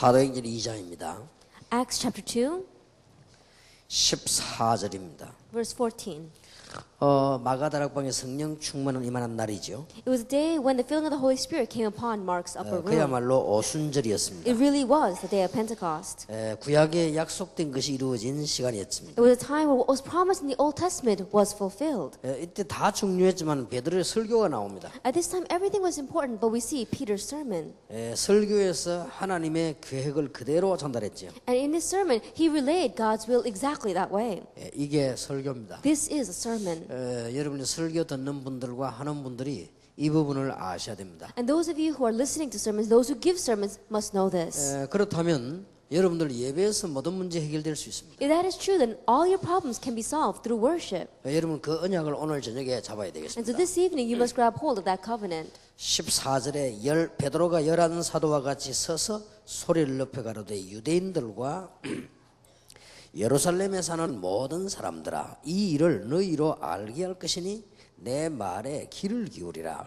사도행전 2장입니다. Acts chapter 2, 14절입니다. verse 14. 마가다락방에 성령 충만은 임하는 날이죠. It was a day when the filling of the Holy Spirit came upon Mark's upper room. 그야말로 오순절이었습니다. It really was the day of Pentecost. 구약에 약속된 것이 이루어진 시간이었습니다. It was a time where what was promised in the Old Testament was fulfilled. 이때 다 중요했지만 베드로의 설교가 나옵니다. At this time, everything was important, but we see Peter's sermon. 설교에서 하나님의 계획을 그대로 전달했죠. And in his sermon, he relayed God's will exactly that way. 이게 설교입니다. This is a sermon. 여러분이 설교 듣는 분들과 하는 분들이 이 부분을 아셔야 됩니다. And those of you who are listening to sermons, those who give sermons, must know this. 그렇다면 여러분들 예배에서 모든 문제 해결될 수 있습니다. If that is true, then all your problems can be solved through worship. 여러분 그 언약을 오늘 저녁에 잡아야 And 되겠습니다. so this evening, you must grab hold of that covenant. 14절에 베드로가 11 사도와 같이 서서 소리를 높여 가로되 유대인들과 예루살렘에 사는 모든 사람들아 이 일을 너희로 알게 할 것이니 내 말에 귀를 기울이라.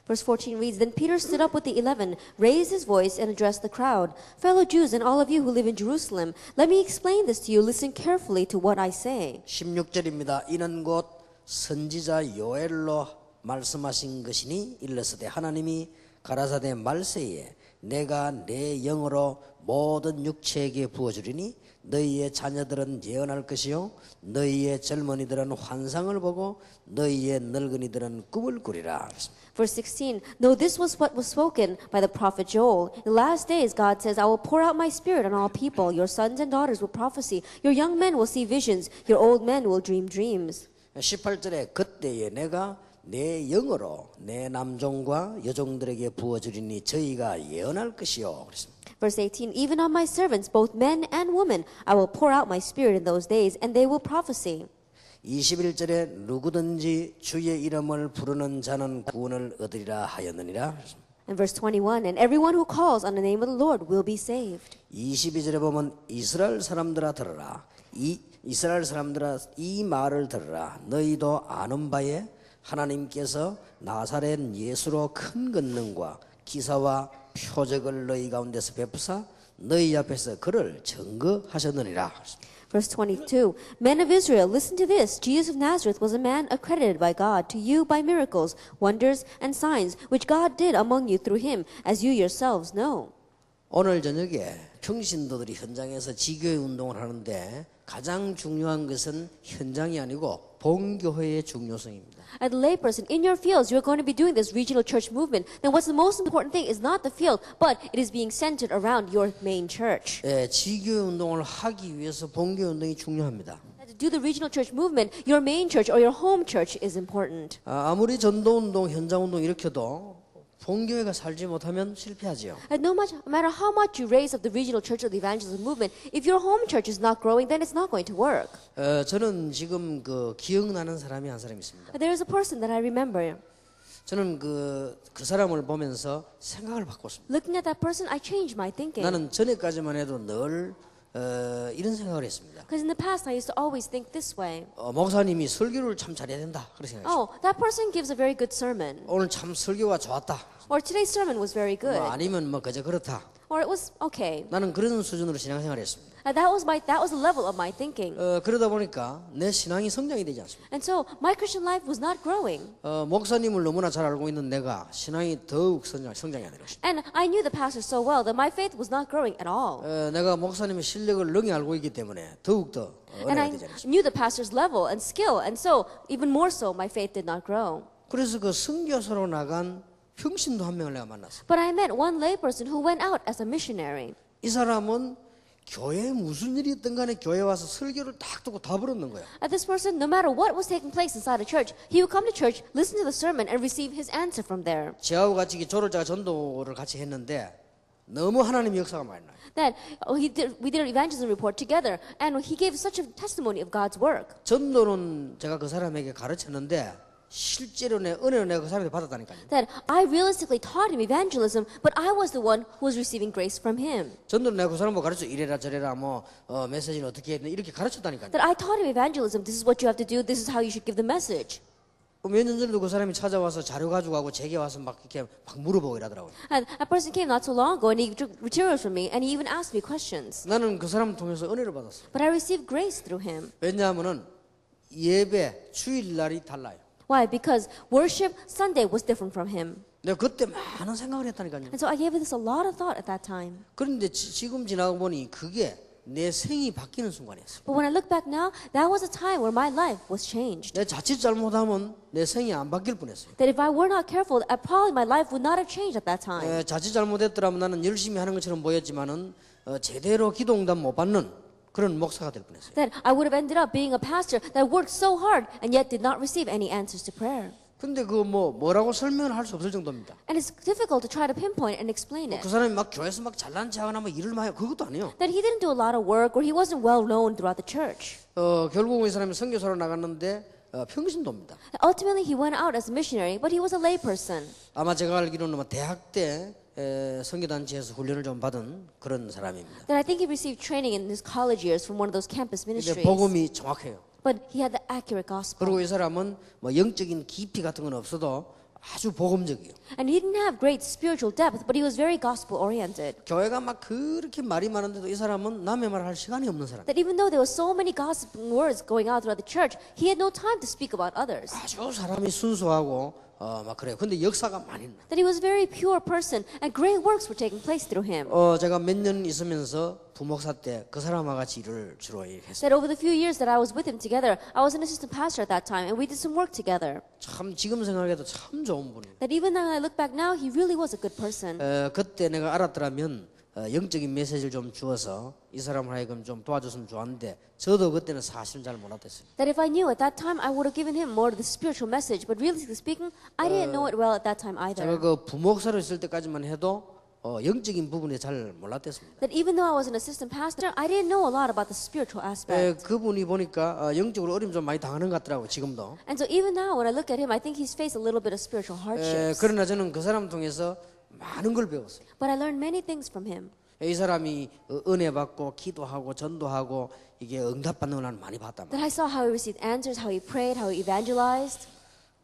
Verse 14 reads, Then Peter stood up with the 11, raised his voice, and addressed the crowd. Fellow Jews and all of you who live in Jerusalem, let me explain this to you. Listen carefully to what I say. 16절입니다. 이는 곧 선지자 요엘로 말씀하신 것이니 일러스되 하나님이 가라사대 말세에 내가 내 영으로 모든 육체에게 부어주리니 너희의 자녀들은 예언할 것이요 너희의 젊은이들은 환상을 보고 너희의 늙은이들은 꿈을 꾸리라. Verse 16, No, this was what was spoken by the prophet Joel. In the last days, God says, I will pour out my spirit on all people. Your sons and daughters will prophesy. Your young men will see visions. Your old men will dream dreams. 18절에 그때에 내가 내 영으로 내 남종과 여종들에게 부어주리니 저희가 예언할 것이요. 그랬습니다. Verse 18, Even on my servants, both men and women, I will pour out my spirit in those days, and they will prophesy. 21절에 누구든지 주의 이름을 부르는 자는 구원을 얻으리라 하였느니라. And verse 21, And everyone who calls on the name of the Lord will be saved. 22절에 보면 이스라엘 사람들아 들으라. 이스라엘 사람들아 이 말을 들으라. 너희도 아는 바에 하나님께서 나사렛 예수로 큰 권능과 기사와 표적을 너희 가운데서 베푸사 너희 앞에서 그를 증거하셨느니라. Verse 22, Men of Israel, listen to this. Jesus of Nazareth was a man accredited by God to you by miracles, wonders, and signs, which God did among you through him, as you yourselves know. 오늘 저녁에 평신도들이 현장에서 지교회 운동을 하는데 가장 중요한 것은 현장이 아니고 본교회의 중요성입니다. As a layperson, in your fields, you're going to be doing this regional church movement. Then what's the most important thing is not the field, but it is being centered around your main church. 지교회 운동을 하기 위해서 본교회 운동이 중요합니다. To do the regional church movement, your main church or your home church is important. 아무리 전도 운동, 현장 운동 일으켜도 본교회가 살지 못하면 실패하지요. And no matter how much you raise up the regional church or the evangelism movement, if your home church is not growing, then it's not going to work. 저는 지금 기억나는 사람이 한 사람 있습니다. There is a person that I remember. 저는 그 사람을 보면서 생각을 바꿨습니다. Looking at that person, I changed my thinking. 나는 전에까지만 해도 늘 이런 생각을 했습니다. Because in the past, I used to always think this way. 목사님이 설교를 참 잘해야 된다. 그렇게 생각했어요. Oh, that person gives a very good sermon. 오늘 참 설교가 좋았다. Or today's sermon was very good. 아니면 그저 그렇다. Or it was okay. 나는 그런 수준으로 신앙생활을 했습니다. That was the level of my thinking. 그러다 보니까 내 신앙이 성장이 되지 않습니다. And so my Christian life was not growing. 목사님을 너무나 잘 알고 있는 내가 신앙이 더욱 성장이 안 되는 것입니다. And I knew the pastor so well that my faith was not growing at all. 내가 목사님의 실력을 능히 알고 있기 때문에 더욱더 And I 은혜가 되지 않습니다. knew the pastor's level and skill, and so even more so, my faith did not grow. 그래서 그 선교사로 나간 평신도 한 명을 내가 만났어요. But I met one layperson who went out as a missionary. 이 사람은 교회에 무슨 일이 있든 간에 교회에 와서 설교를 딱 듣고 다 부르는 거예요. This person, no matter what was taking place inside a church, he would come to church, listen to the sermon, and receive his answer from there. 저하고 같이 조를자가 전도를 같이 했는데 너무 하나님의 역사가 많이 나요. That we did an evangelism report together, and he gave such a testimony of God's work. 전도는 제가 그 사람에게 가르쳤는데 실제로 내 은혜를 내가 그 사람한테 받았다니까요. That I realistically taught him evangelism, but I was the one who was receiving grace from him. 전도는 내가 그 사람 가르쳐 이래라 저래라 메시지는 어떻게 해야 되나 이렇게 가르쳤다니까요. That I taught him evangelism. This is what you have to do. This is how you should give the message. 몇 년 전에도 그 사람이 찾아와서 자료 가지고 가고 제게 와서 막 이렇게 막 물어보고 이러더라고요. And a person came not so long ago and he took materials from me and he even asked me questions. 나는 그 사람을 통해서 은혜를 받았어요. But I received grace through him. 왜냐하면은 예배 주일날이 달라요. Why? Because worship Sunday was different from him. 내가 그때 많은 생각을 했다니까요. And so I gave this a lot of thought at that time. 그런데 지금 지나고 보니 그게 내 생이 바뀌는 순간이었어요. But when I look back now, that was a time where my life was changed. 내 자칫 잘못하면 내 생이 안 바뀔 뻔했어요. That if I were not careful, probably my life would not have changed at that time. 자칫 잘못했더라면 나는 열심히 하는 것처럼 보였지만은 제대로 기도응답 못 받는 그런 목사가 될 뻔했어요. That I would have ended up being a pastor that worked so hard and yet did not receive any answers to prayer. 근데 그 뭐라고 설명을 할 수 없을 정도입니다. And it's difficult to try to pinpoint and explain 그 it. 사람이 막 교회에서 막 잘난 척하거나 뭐 일을 많이 그것도 아니에요. That he didn't do a lot of work or he wasn't well known throughout the church. 결국은 이 사람이 선교사로 나갔는데 평신도입니다. Ultimately, he went out as a missionary, but he was a lay person. 아마 제가 알기로는 대학 때 선교단체에서 훈련을 좀 받은 그런 사람입니다. That I think he received training in his college years from one of those campus 근데 ministries. 복음이 정확해요. But he had the accurate gospel. 그리고 이 사람은 뭐 영적인 깊이 같은 건 없어도 아주 복음적이에요. And he didn't have great spiritual depth, but he was very gospel oriented. 교회가 막 그렇게 말이 많은데도 이 사람은 남의 말을 할 시간이 없는 사람. That even though there were so many gossip words going out throughout the church, he had no time to speak about others. 아주 사람이 순수하고 막 그래요. 근데 역사가 많이 나. That he was a very pure person and great works were taking place through him. 제가 몇 년 있으면서 부목사 때 그 사람과 같이 일을 주로 했어요. That over the few years that I was with him together, I was an assistant pastor at that time and we did some work together. 참 지금 생각해도 참 좋은 분이에요. That even when I look back now, he really was a good person. 그때 내가 알았더라면 영적인 메시지를 좀 주어서 이 사람을 하여금 좀 도와줬으면 좋았는데 저도 그때는 사실 잘 몰랐댔어요. That if I knew at that time, I would have given him more of the spiritual message. But realistically speaking, I didn't know it well at that time 제가 either. 그 부목사로 있을 때까지만 해도 영적인 부분에 잘 몰랐댔습니다. That even though I was an assistant pastor, I didn't know a lot about the spiritual aspect. 그분이 보니까 영적으로 어려움 좀 많이 당하는 것 같더라고요. 지금도. And so even now, when I look at him, I think he's faced a little bit of spiritual hardships. 그러나 저는 그 사람 통해서 많은 걸 배웠어요. But I learned many things from him. 이 사람이 은혜 받고 기도하고 전도하고 이게 응답받는 걸 나는 많이 봤단 That 말이에요. I saw how he received answers, how he prayed, how he evangelized.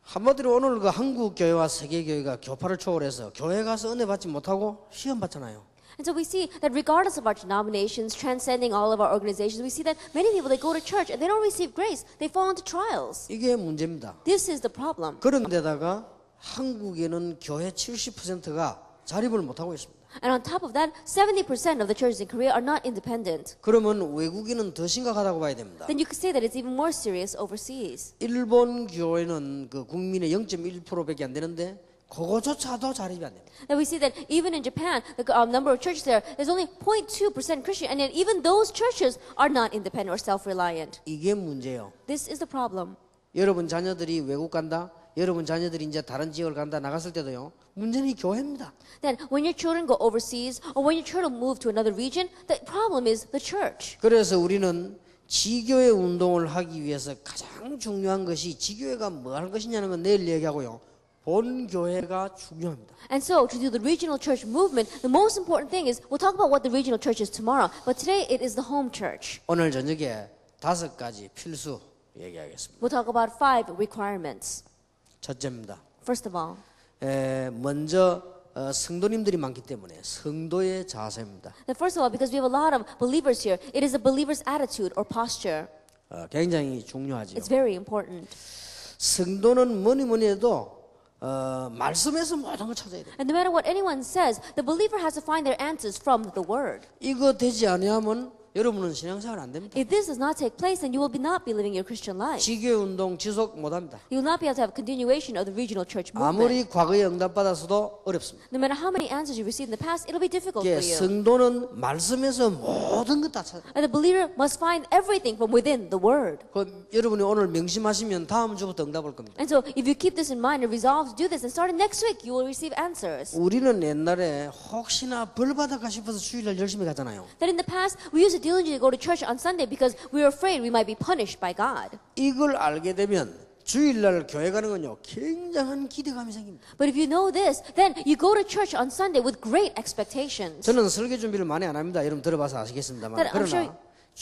한마디로 오늘 그 한국 교회와 세계 교회가 교파를 초월해서 교회 가서 은혜 받지 못하고 시험 받잖아요. And so we see that regardless of our denominations, transcending all of our organizations, we see that many people, they go to church and they don't receive grace. They fall into trials. 이게 문제입니다. This is the problem. 그런데다가 한국에는 교회 70%가 자립을 못하고 있습니다. And on top of that, 70% of the churches in Korea are not independent. 그러면 외국인은 더 심각하다고 봐야 됩니다. Then you could say that it's even more serious overseas. 일본 교회는 그 국민의 0.1%밖에 안 되는데 그거조차도 자립이 안 됩니다. That we see that even in Japan, the number of churches there, there's only 0.2% Christian, and yet even those churches are not independent or self-reliant. 이게 문제예요. This is the problem. 여러분 자녀들이 외국 간다. 여러분 자녀들이 이제 다른 지역을 간다 나갔을 때도요. 문제는 이 교회입니다. That when your children go overseas or when your children move to another region, the problem is the church. 그래서 우리는 지교회 운동을 하기 위해서 가장 중요한 것이 지교회가 뭐 하는 것이냐는 건 내일 얘기하고요. 본 교회가 중요합니다. And so, to do the regional church movement, the most important thing is, we'll talk about what the regional church is tomorrow, but today it is the home church. 오늘 저녁에 5가지 필수 얘기하겠습니다. We'll talk about 5 requirements. 첫째입니다. First of all, 먼저 성도님들이 많기 때문에 성도의 자세입니다. first of all, because we have a lot of believers here, it is a believer's attitude or posture. 굉장히 중요하죠. It's very important. 성도는 뭐니 해도 말씀에서 모든 걸 찾아야 돼요. And no matter what anyone says, the believer has to find their answers from the Word. 이거 되지 않으면 여러분은 신앙생활 안 됩니다. If this does not take place, then you will not be living your Christian life. 지교회 운동 지속 못합니다. You will not be able to have a continuation of the regional church movement. 아무리 과거에 응답받았어도 어렵습니다. No matter how many answers you received in the past, it'll be difficult for you. 성도는 말씀에서 모든 것 다 찾아요. And the believer must find everything from within the Word. 여러분이 오늘 명심하시면 다음 주부터 응답 올 겁니다. And so, if you keep this in mind and resolve to do this, and starting next week, you will receive answers. 우리는 옛날에 혹시나 벌 받을까 싶어서 주일날 열심히 가잖아요. That in the past, we used to diligently go to church on Sunday because we were afraid we might be punished by God. 이걸 알게 되면 주일날 교회 가는 건요 굉장한 기대감이 생깁니다. But if you know this, then you go to church on Sunday with great expectations. 저는 설교 준비를 많이 안 합니다. 여러분 들어봐서 아시겠습니다만 I'm 그러나 sure-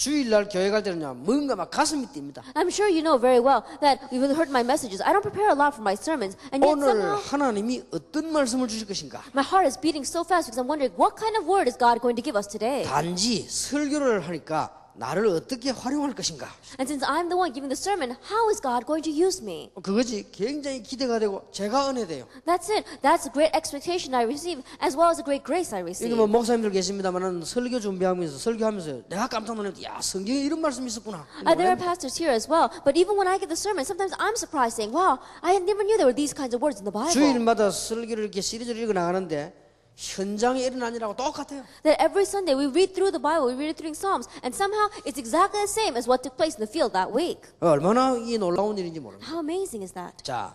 주일날 교회 갈 때는요 뭔가 막 가슴이 뜁니다. I'm sure you know very well that you've heard my messages. I don't prepare a lot for my sermons, and yet 오늘 somehow 하나님이 어떤 말씀을 주실 것인가? my heart is beating so fast because I'm wondering what kind of word is God going to give us today? 단지 설교를 하니까 나를 어떻게 활용할 것인가? And since I'm the one giving the sermon, how is God going to use me? 그것이 굉장히 기대가 되고 제가 은혜돼요. That's it. That's a great expectation I receive, as well as a great grace I receive. 이게 뭐 목사님들 계십니다만은 설교 준비하면서 설교하면서 내가 깜짝 놀랐는데 야 성경에 이런 말씀이 있었구나. There are pastors here as well, but even when I get the sermon, sometimes I'm surprised, saying, "Wow, I never knew there were these kinds of words in the Bible." 주일마다 설교를 이렇게 시리즈를 읽어 나가는데 현장에 일어난 일하고 똑같아요. That every Sunday we read through the Bible, we read it through Psalms, and somehow it's exactly the same as what took place in the field that week. 얼마나 이 놀라운 일인지 모릅니다. How amazing is that? 자,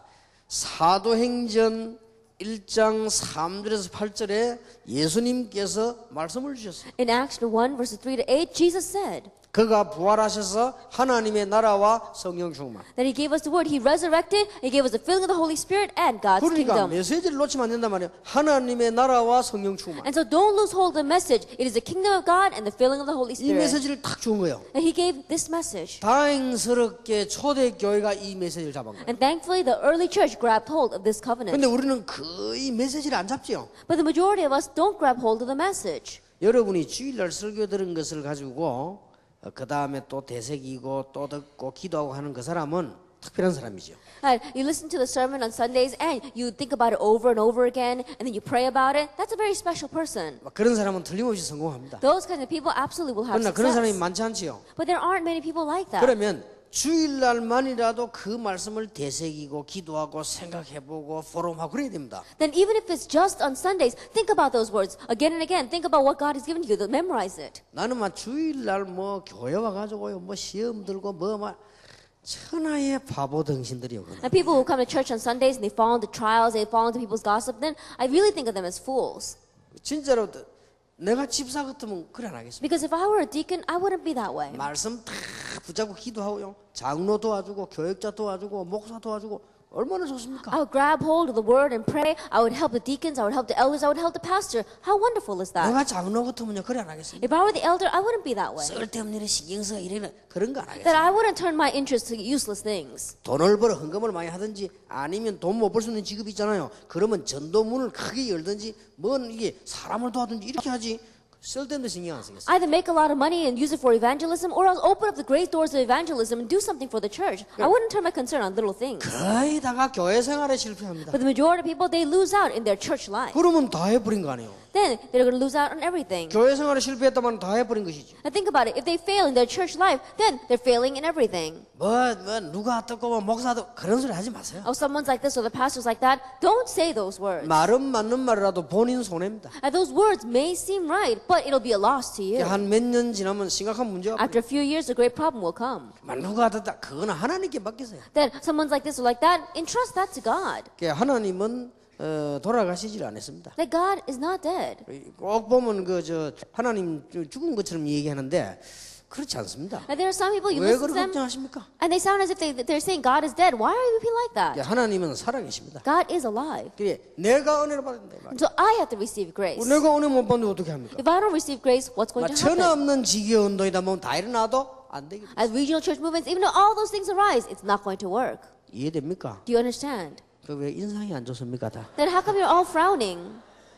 사도행전 1장 3절에서 8절에 예수님께서 말씀을 주셨어요. In Acts 1, verses 3 to 8, Jesus said 그가 부활하셔서 하나님의 나라와 성령 충만. that He gave us the word. He resurrected, He gave us the filling of the Holy Spirit and God's 그러니까 kingdom. 메시지를 놓치면 안 된단 말이에요. 하나님의 나라와 성령 충만. And so don't lose hold of the message. It is the kingdom of God and the filling of the Holy 이 Spirit. 메시지를 딱 준 거예요. And He gave this message. 다행스럽게 초대교회가 이 메시지를 잡은 거예요. And thankfully, the early church grabbed hold of this covenant. 근데 우리는 거의 메시지를 안 잡지요. But the majority of us don't grab hold of the message. 여러분이 주일날 설교 들은 것을 가지고 그 다음에 또 되새기고 또 듣고 기도하고 하는 그 사람은 특별한 사람이죠. You listen to the sermon on Sundays and you think about it over and over again and then you pray about it. That's a very special person. 그런 사람은 틀림없이 성공합니다. Those kinds of people absolutely will have 그러나 그런 사람이 success. 많지 않지요. But there aren't many people like that. 그러면 주일날만이라도 그 말씀을 되새기고 기도하고 생각해보고 포럼하고 그래야 됩니다. Then even if it's just on Sundays, think about those words again and again. Think about what God has given you. Memorize it. 나는 막 주일날 뭐 교회 와가지고요 뭐 시험 들고 뭐 천하의 바보 등신들이요. And people who come to church on Sundays and they fall into trials, they fall into people's gossip, then I really think of them as fools. 진짜로 내가 집사 같으면 그래 안 하겠습니다. Because if I were a deacon, I wouldn't be that way. 말씀 다 붙잡고 기도하고요. 장로 도와주고 교역자 도와주고 목사 도와주고 얼마나 좋습니까? I would grab hold of the word and pray. I would help the deacons. I would help the elders. I would help the pastor. How wonderful is that? 내가 장로 같으면요 그래 안 하겠습니다. If I were the elder, I wouldn't be that way. 쓸데없는 일에 신경 써 이래는 그런 거 안 That 하겠습니다. I wouldn't turn my interest to useless things. 돈을 벌어 헌금을 많이 하든지 아니면 돈 못 벌 수 있는 직업이 있잖아요. 그러면 전도문을 크게 열든지 뭔 이게 사람을 도와든지 이렇게 하지. 쓸데없는 신경 안 쓰겠어요. Either make a lot of money and use it for evangelism, or else open up the great doors of evangelism and do something for the church. I wouldn't turn my concern on little things. 거의 다가 교회 생활에 실패합니다. But the majority of people, they lose out in their church life. 그러면 다 해버린 거 아니에요. Then they're going to lose out on everything. 교회 생활에 실패했다면 다 해버린 것이지. Now think about it. If they fail in their church life, then they're failing in everything. 누가 어떻고 뭐 목사도 그런 소리 하지 마세요. Oh, someone's like this or the pastor's like that. Don't say those words. 말은 맞는 말이라도 본인 손해입니다. Those words may seem right, but it'll be a loss to you. 한 몇 년 지나면 심각한 문제가 After a few years, a great problem will come. 누가 듣다 그거는 하나님께 맡기세요. Then someone's like this or like that, entrust that to God. 하나님은 돌아가시질 않았습니다. That God is not dead. 꼭 보면 하나님 죽은 것처럼 얘기하는데 그렇지 않습니다. And there are some people you 왜 listen 그렇게 to them, 걱정하십니까? and they sound as if they're saying God is dead. Why are you people like that? 하나님은 살아계십니다. God is alive. 그래 내가 은혜를 받는다. And so I have to receive grace. 내가 은혜 못 받는데 어떻게 합니까? If I don't receive grace, what's going to happen? 천하 없는 지교 운동이다 보면 다 일어나도 안 되겠죠. As regional church movements, even though all those things arise, it's not going to work. 이해됩니까? Do you understand? 그 왜 인상이 안 좋습니까 다? Then how come you're all frowning?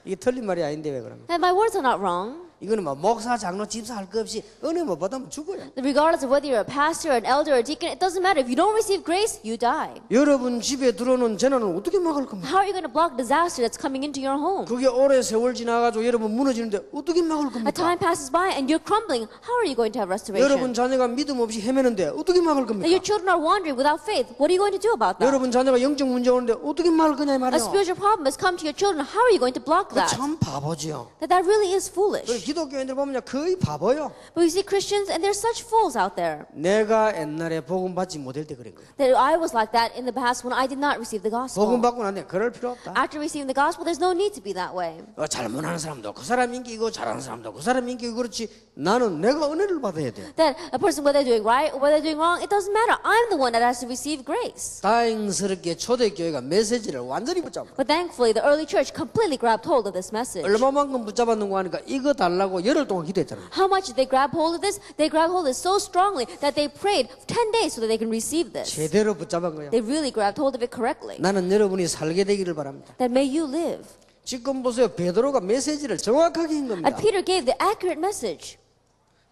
이게 틀린 말이 아닌데 왜 그러면? And my words are not wrong. 이거는 뭐 목사, 장로, 집사 할 것 없이 은혜 못 받으면 죽어요. Regardless of whether you're a pastor, an elder, or a deacon, it doesn't matter. If you don't receive grace, you die. 여러분 집에 들어오는 재난은 어떻게 막을 겁니까? How are you going to block disaster that's coming into your home? 그게 오래 세월 지나가지고 여러분 무너지는데 어떻게 막을 A 겁니까? time passes by and you're crumbling. How are you going to have restoration? 여러분 자녀가 믿음 없이 헤매는데 어떻게 막을 That your 겁니까? children are wandering without faith. What are you going to do about that? 여러분 자녀가 영적 문제 오는데 어떻게 막을 거냐 이 A 말이에요. spiritual problem has come to your children. How are you going to block that? 참 바보지요. That really is foolish. 기독교인들 보면 거의 바보요. But you see Christians, and there's such fools out there. 내가 옛날에 복음 받지 못할 때 그런 거예요. That I was like that in the past when I did not receive the gospel. 복음 받고 난데 그럴 필요 없다. After receiving the gospel, there's no need to be that way. 잘못하는 사람도 그 사람 인기고 잘하는 사람도 그 사람 인기고 그렇지 나는 내가 은혜를 받아야 돼. That a person, whether they're doing right or whether they're doing wrong, it doesn't matter. I'm the one that has to receive grace. 다행스럽게 초대교회가 메시지를 완전히 붙잡아. But thankfully, the early church completely grabbed hold of this message. 얼마만큼 붙잡았는가 하니까 이거 달라 달라고 열흘 동안 기도했잖아요. How much did they grab hold of this? They grabbed hold of it so strongly that they prayed 10 days so that they can receive this. 제대로 붙잡은 거예요. They really grabbed hold of it correctly. 나는 여러분이 살게 되기를 바랍니다. That may you live. 지금 보세요. 베드로가 메시지를 정확하게 한 겁니다. And Peter gave the accurate message.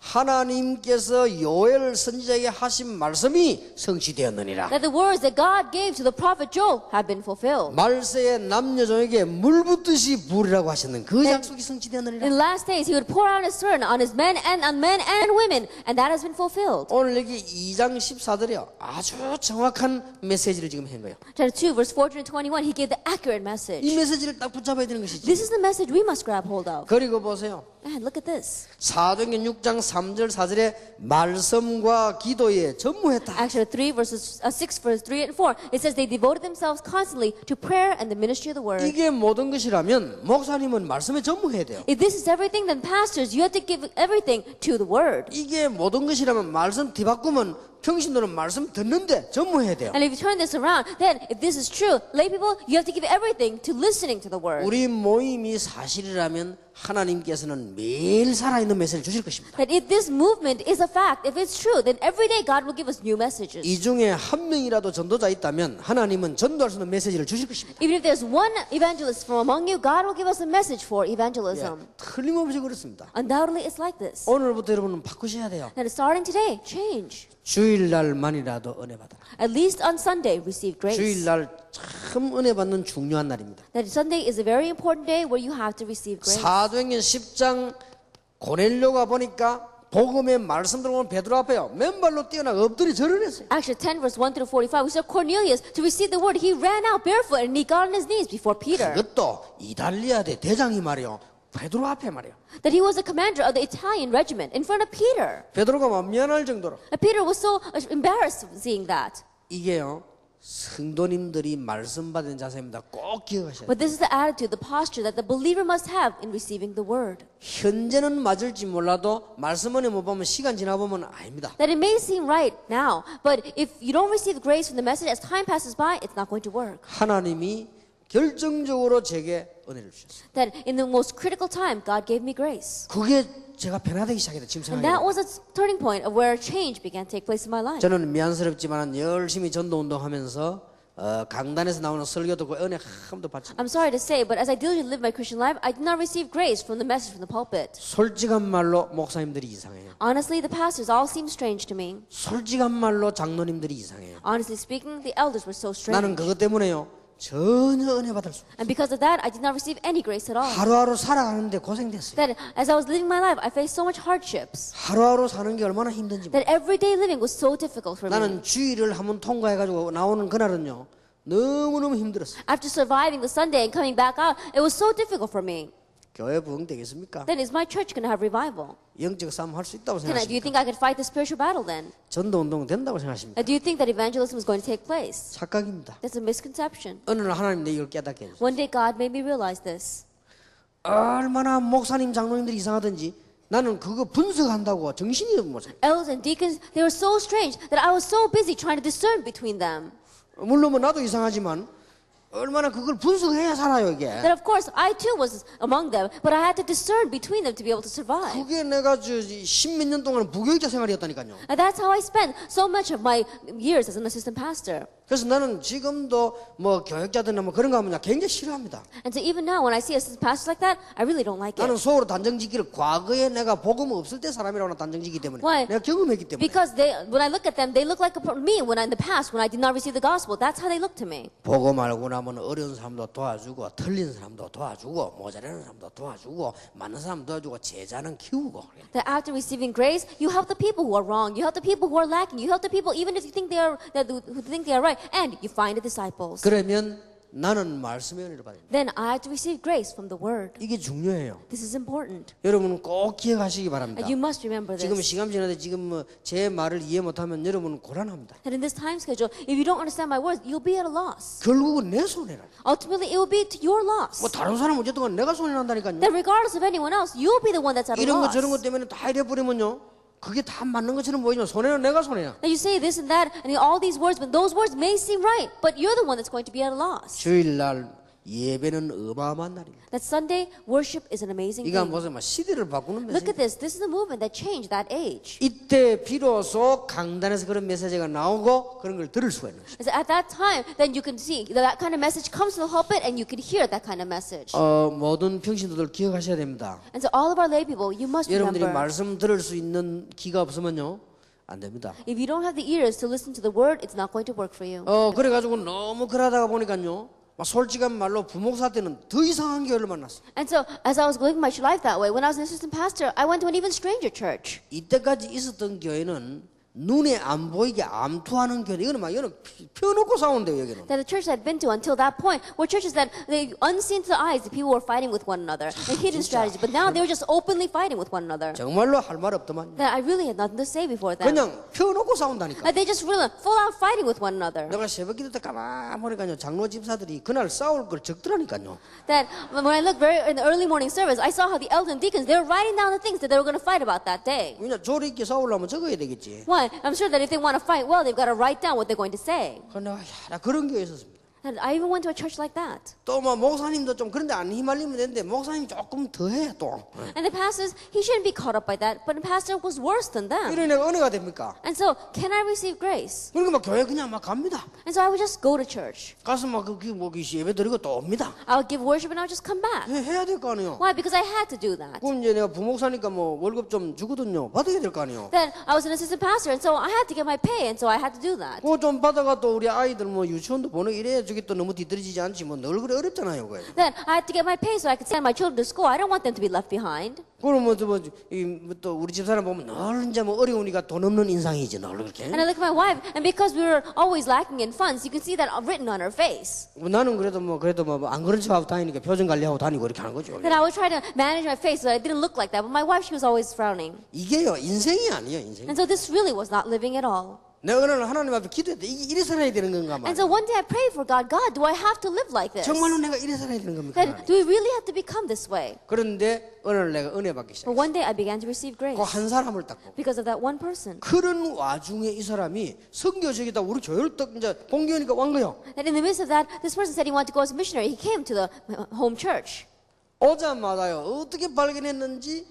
하나님께서 요엘 선지자에게 하신 말씀이 성취되었느니라. That the words that God gave to the prophet Joel have been fulfilled. 말세에 남녀종에게 물 붓듯이 부으라고 하셨는 그 약속이 성취되었느니라. In the last days, he would pour out his spirit on his men and women, and that has been fulfilled. 오늘 여기 2장 14절이요. 아주 정확한 메시지를 지금 한 거예요. Chapter 2, verse 14 and 21, he gave the accurate 이 message. 메시지를 딱 붙잡아야 되는 것이죠. This is the message we must grab hold of. 그리고 보세요. And look at this. 사도행전 6장 3절 4절에 말씀과 기도에 전무했다. Actually, 6 verse 3 and 4, it says they devoted themselves constantly to prayer and the ministry of the word. 이게 모든 것이라면 목사님은 말씀에 전무해야 돼요. If this is everything, then pastors, you have to give everything to the word. 이게 모든 것이라면 말씀 뒤바꾸면 평신도는 말씀 듣는데 전무해야 돼요. And if you turn this around, then if this is true, lay people, you have to give everything to listening to the word. 우리 모임이 사실이라면 하나님께서는 매일 살아있는 메시지를 주실 것입니다. That if this movement is a fact, if it's true, then every day God will give us new messages. 이 중에 한 명이라도 전도자 있다면 하나님은 전도할 수 있는 메시지를 주실 것입니다. Even if there's one evangelist from among you, God will give us a message for evangelism. 틀림없이 그렇습니다. Undoubtedly, it's like this. 오늘부터 여러분은 바꾸셔야 돼요. That starting today, change. 주일날만이라도 은혜 받아라. At least on Sunday, receive grace. 주일날 참 은혜 받는 중요한 날입니다. That Sunday is a very important day where you have to receive grace. 사도행전 10장 고넬료가 보니까 복음의 말씀 들어오는 베드로 앞에요. 맨발로 뛰어나 엎드려 절을 했어요. Actually, 10 verse 1 through 45, we saw Cornelius to receive the word. He ran out barefoot and he got on his knees before Peter. 그것도 이탈리아대 대장이 말이요. 베드로 앞에 말이요. That he was the commander of the Italian regiment in front of Peter. 베드로가 막 미안할 정도로. And Peter was so embarrassed seeing that. 이게요. 성도님들이 말씀 받은 자세입니다. 꼭 기억하셔야 돼요. But this is the attitude, the posture that the believer must have in receiving the word. 현재는 맞을지 몰라도 말씀 은혜 못 보면 시간 지나 보면 아닙니다. That it may seem right now, but if you don't receive grace from the message as time passes by, it's not going to work. 하나님이 결정적으로 제게 은혜를 주셨어요. That in the most critical time, God gave me grace. 그게 제가 변화되기 시작했다. 지금 And that 생각해요. was a turning point of where change began to take place in my life. 저는 미안스럽지만 열심히 전도 운동하면서 강단에서 나오는 설교 듣고 은혜 한 번도 받지. I'm sorry to say, but as I diligently live my Christian life, I did not receive grace from the message from the pulpit. 솔직한 말로 목사님들이 이상해요. Honestly, the pastors all seem strange to me. 솔직한 말로 장로님들이 이상해요. Honestly speaking, the elders were so 나는 strange. 그것 때문에요. 전혀 은혜 받을 수 없어요. And because of that, I did not receive any grace at all. 하루하루 살아가는데 고생됐어요. That as I was living my life, I faced so much hardships. 하루하루 사는 게 얼마나 힘든지. That everyday living was so difficult for me. 나는 주일을 한번 통과해가지고 나오는 그날은요. 너무너무 힘들었어요. After surviving the Sunday and coming back out, it was so difficult for me. 교회 부흥되겠습니까? Then is my church going to have revival? 영적 싸움 할 수 있다고 Do you 생각하십니까? think I could fight the spiritual battle then? 전도 운동 된다고 생각하십니까? Do you think that evangelism is going to take place? 착각입니다. That's a misconception. 어느 날 하나님 내 이걸 깨닫게 해주세요. One day God made me realize this. 얼마나 목사님 장로님들이 이상하든지 나는 그거 분석한다고 정신이 없어요. Elders and deacons, they were so strange that I was so busy trying to discern between them. 물론 뭐 나도 이상하지만 얼마나 그걸 분석해야 살아요 이게. That of course I too was among them, but I had to discern between them to be able to survive. 그게 내가 십몇 년 동안 부교육자 생활이었다니까요. And that's how I spent so much of my years as an assistant pastor. 그래서 나는 지금도 뭐 교육자들이나 뭐 그런 거 하면 굉장히 싫어합니다. And so even now when I see assistant pastors like that, I really don't like 나는 it. 속으로 단정짓기를 과거에 내가 복음 없을 때 사람이라고 단정짓기 때문에 Why? 내가 경험했기 때문에. Because when I look at them, they look like me when in the past when I did not receive the gospel. That's how they look to me. 복음 알고 나면 어려운 사람도 도와주고 틀린 사람도 도와주고 모자라는 사람도 도와주고 많은 사람 도와주고 제자는 키우고. That after receiving grace, you help the people who are wrong. You help the people who are lacking. You help the people even if you think they are who think they are right, and you find the disciples. 그러면 나는 말씀의 은혜를 받습니다. Then I have to receive grace from the word. 이게 중요해요. This is important. 여러분은 꼭 기억하시기 바랍니다. And you must remember 지금 this. 시간 지나는데 지금 뭐 제 말을 이해 못하면 여러분은 곤란합니다. That in this time schedule, if you don't understand my words, you'll be at a loss. 결국은 내 손해라. Ultimately, it will be to your loss. 뭐 다른 사람은 어쨌든 내가 손해 난다니까요. That regardless of anyone else, you'll be the one that's at a 이런 거 loss. 저런 것 때문에 다 이래버리면요. 그게 다 맞는 것처럼 보이지만 손해는 내가 손해야. Now you say this and that, and all these words, but those words may seem right, but you're the one that's going to be at a loss. 주일날 예배는 어마어마한 날입니다. That Sunday worship is an amazing 이거 thing. 보세요. 시대를 바꾸는 Look 메시지. at this. This is the movement that changed that age. 이때 비로소 강단에서 그런 메시지가 나오고 그런 걸 들을 수가 있는 것이죠. And so at that time, then you can see that kind of message comes to the pulpit and you can hear that kind of message. 모든 평신도들 기억하셔야 됩니다. And so all of our lay people, you must 여러분들이 remember, 말씀 들을 수 있는 귀가 없으면요 안 됩니다. if you don't have the ears to listen to the word, it's not going to work for you. 그래가지고 너무 그러다가 보니까요 막 솔직한 말로 부목사 때는 더 이상한 교회를 만났어요. And so as I was living my life that way, when I was an assistant pastor, I went to an even stranger church. 이때까지 있었던 교회는 눈에 안 보이게 암투하는 교회. 이거는 막 이거는 펴놓고 싸운대요 여기는. That the church I'd been to until that point were churches that they unseen to the eyes, the people were fighting with one another and hidden strategies. But now they were just openly fighting with one another. 정말로 할 말 없더만. That I really had nothing to say before them. 그냥 펴놓고 싸운다니까. They just really full out fighting with one another. 내가 새벽기도 때 가만 보니까요 장로 집사들이 그날 싸울 걸 적더라니까요. That when I looked very in the early morning service, I saw how the elders and deacons, they were writing down the things that they were going to fight about that day. 그냥 조리 있게 싸우려면 적어야 되겠지. Why? I'm sure that if they want to fight well, they've got to write down what they're going to say. 그래서 나 그런 교회에 있었습니다. And I even went to a church like that. 또 뭐 목사님도 좀 그런데 안 휘말리면 되는데 목사님 조금 더해 또. And the pastors, he shouldn't be caught up by that, but the pastor was worse than them. 이런 애가 은혜가 됩니까? And so, can I receive grace? 그러니까 막 교회 그냥 막 갑니다. And so I would just go to church. 가서 막 예배 드리고 또 옵니다. I would give worship and I would just come back. 해야 될 거 아니에요. Why? Because I had to do that. 그럼 이제 내가 부목사니까 뭐 월급 좀 주거든요. 받아야 될 거 아니에요. Then I was an assistant pastor, and so I had to get my pay, and so I had to do that. 그거 좀 받아가 또 우리 아이들 뭐 유치원도 보내고 이래야 저기 또 너무 뒤떨어지지 않지 뭐 늘 그래 어렵잖아요. 그게. Then I had to get my pay so I could send my children to school. I don't want them to be left behind. 그럼 또 우리 집사람 보면 늘 이제 뭐 어려우니까 돈 없는 인상이지 늘 그렇게. And I look at my wife, and because we were always lacking in funds, you can see that written on her face. 나는 그래도 뭐 안 그런 척하고 다니니까 표정 관리하고 다니고 이렇게 하는 거죠. That I would try to manage my face so that I didn't look like that. But my wife, she was always frowning. 이게요 인생이 아니에요 인생. And so this really was not living at all. 내가 오늘 하나님 앞에 기도했다. 이래 살아야 되는 건가 And so 말이야. one day I prayed for God, God, do I have to live like this? 정말로 내가 이래 살아야 되는 겁니까? That, do we really have to become this way? 그런데 오늘 내가 은혜 받기 But 시작했어. one day I began to receive grace 그 한 사람을 딱 보고. because of that one person. 그런 와중에 이 사람이 선교적이다 우리 교회를 딱 이제 본교회니까 온 거요. And in the midst of that, this person said he wanted to go as a missionary. He came to the home church. 오자마자요 어떻게 발견했는지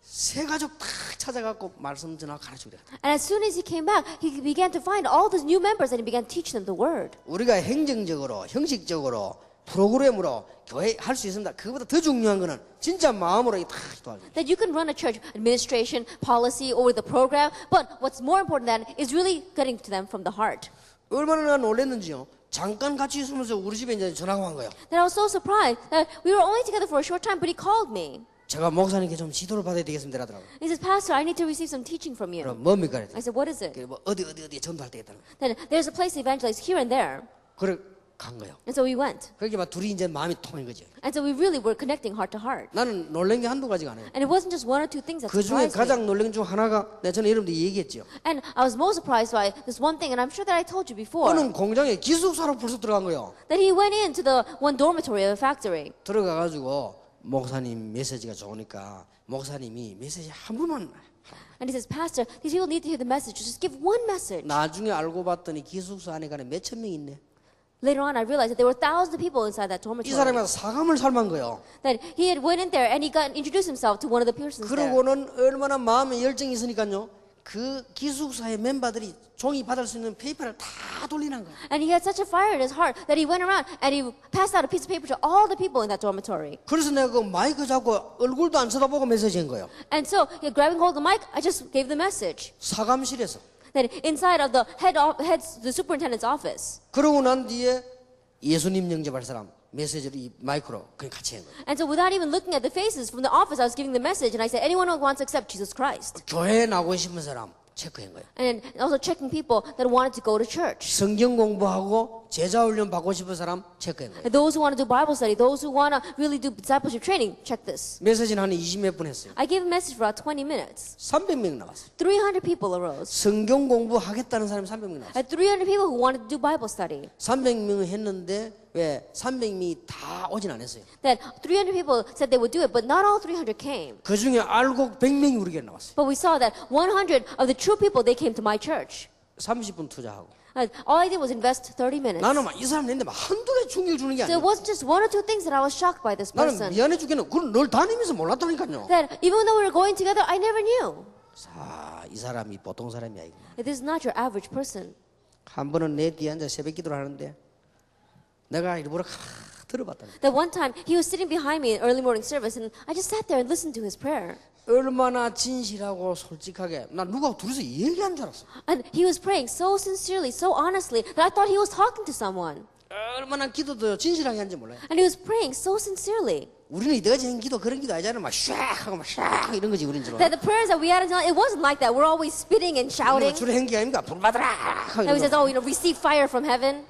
세 가족 다 찾아갖고 말씀 전하 가르치고 그래. And as soon as he came back, he began to find all these new members and he began to teach them the word. 우리가 행정적으로 형식적으로 프로그램으로 교회 할 수 있습니다. 그보다 더 중요한 거는 진짜 마음으로 다 도와줘. That you can run a church administration, policy, or with a program, but what's more important than is really getting to them from the heart. 얼마나 놀랐는지요. 잠깐 같이 있으면서 우리 집에 이제 전화가 온 거예요. That I was so surprised that we were only together for a short time, but he called me. 제가 목사님께 좀 지도를 받아야 되겠습니다. 하더라고요. He says, Pastor, I need to receive some teaching from you. 그럼 뭡니까? I said, what is it? 뭐 어디 전도할 때겠다는 거. Then there's a place to evangelize here and there. 그래 간 거예요. And so we went. 그렇게 막 둘이 이제 마음이 통한 거죠. And so we really were connecting heart to heart. 나는 놀란 게 한두 가지가 아니에요. And it wasn't just one or two things that 그 중에 surprised me. 가장 놀란 중 하나가 저는 여러분들 얘기했죠. And I was most surprised by this one thing, and I'm sure that I told you before, 어느 공장에 기숙사로 벌써 들어간 거예요. that he went into the one dormitory of a factory. 들어가가지고 목사님 메시지가 좋으니까 목사님이 메시지 한 번만. And he says, Pastor, these people need to hear the message. Just give one message. 나중에 알고 봤더니 기숙사 안에 가네 몇천 명 있네. Later on, I realized that there were thousands of people inside that 이 dormitory. 사람이 사감을 삶은 거예요. That he had went in there and he got introduced himself to one of the persons there. 그러고는 얼마나 마음에 열정이 있으니까요. 그 기숙사의 멤버들이 종이 받을 수 있는 페이퍼를 다 돌리는 거예요. And he had such a fire in his heart that he went around and he passed out a piece of paper to all the people in that dormitory. 그래서 내가 그 마이크 잡고 얼굴도 안 쳐다보고 메시지한 거예요. And so, grabbing hold of the mic, I just gave the message. 사감실에서. That inside of the the superintendent's office. 그러고 난 뒤에 예수님 영접할 사람 메시지를 이 마이크로 그냥 같이 한 거예요. And so without even looking at the faces from the office, I was giving the message and I said, anyone who wants to accept Jesus Christ. 교회에 나오고 싶은 사람 체크한 거예요. And also checking people that wanted to go to church. 성경 공부하고 제자 훈련 받고 싶은 사람 체크한 거예요. And those who want to do Bible study, those who want to really do discipleship training, check this. 메시지는 한 20몇 분 했어요. I gave a message for about 20 minutes. 300명 나왔어요. 300 people arose. 성경 공부하겠다는 사람이 300명 나왔어요. And 300 people who wanted to do Bible study. 300명을 했는데 왜 300명이 다 오진 않았어요. That 300 people said they would do it, but not all 300 came. 그 중에 알곡 100명이 우리 교회 나왔어요. But we saw that 100 of the true people, they came to my church. 30분 투자하고. All I did was invest 30 minutes. 나는 막 이 사람 내는데 막 한두 개 충격 주는 게 So it 아니야. wasn't just one or two things that I was shocked by this 나는 person. 미안해 죽겠는. 그걸 늘 다니면서 몰랐다니까요. That even though we were going together, I never knew. 자, 이 사람이 보통 사람이 아니고. This is not your average person. 한 번은 내 뒤에 앉아 새벽 기도를 하는데 내가 일부러 들어봤다. That one time he was sitting behind me in early morning service, and I just sat there and listened to his prayer. 얼마나 진실하고 솔직하게 나 누가 둘이서 얘기한 줄 알았어. And he was praying so sincerely, so honestly, that I thought he was talking to someone. 얼마나 기도도 진실하게 한지 몰라요. And he was praying so sincerely. 우리는 이때까지 한 기도 그런 기도 아니잖아. 막 샥 하고 막 샥 이런 거지 우린 줄. That the prayers that we had until it wasn't like that. We're always spitting and shouting. 주로 한게 아닙니까? 불 받으라. And he says, "Oh, receive fire from heaven."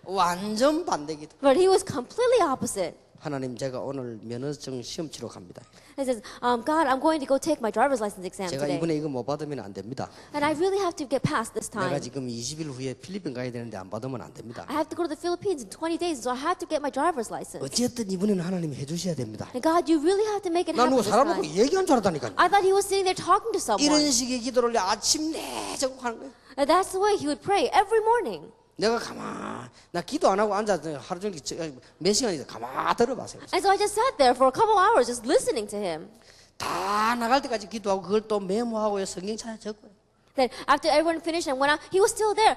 완전 반대 기도. But he was completely opposite. 하나님 제가 오늘 면허증 시험 치러 갑니다. He says, God, I'm going to go take my driver's license exam 제가 today. 이번에 이거 못 받으면 안 됩니다. And I really have to get past this 내가 time. 지금 20일 후에 필리핀 가야 되는데 안 받으면 안 됩니다. I have to go to the Philippines in 20 days, so I have to get my driver's license. 어쨌든 이번에는 하나님이 해주셔야 됩니다. And God, you really have to make it 나 happen 누구 this 사람 보고 time. 얘기한 줄 알았다니까요. I thought he was sitting there talking to someone. 이런 식의 기도를 아침 내자고 하는 거예요. And that's the way he would pray every morning. 내가 나 기도 안 하고 앉아 하루 종일 몇 시간이다 가만 들어봤어요. And so I just sat there for a couple hours just listening to him. 다 나갈 때까지 기도하고 그걸 또 메모하고 성경 찾아 적고요. Then after everyone finished and went out, he was still there,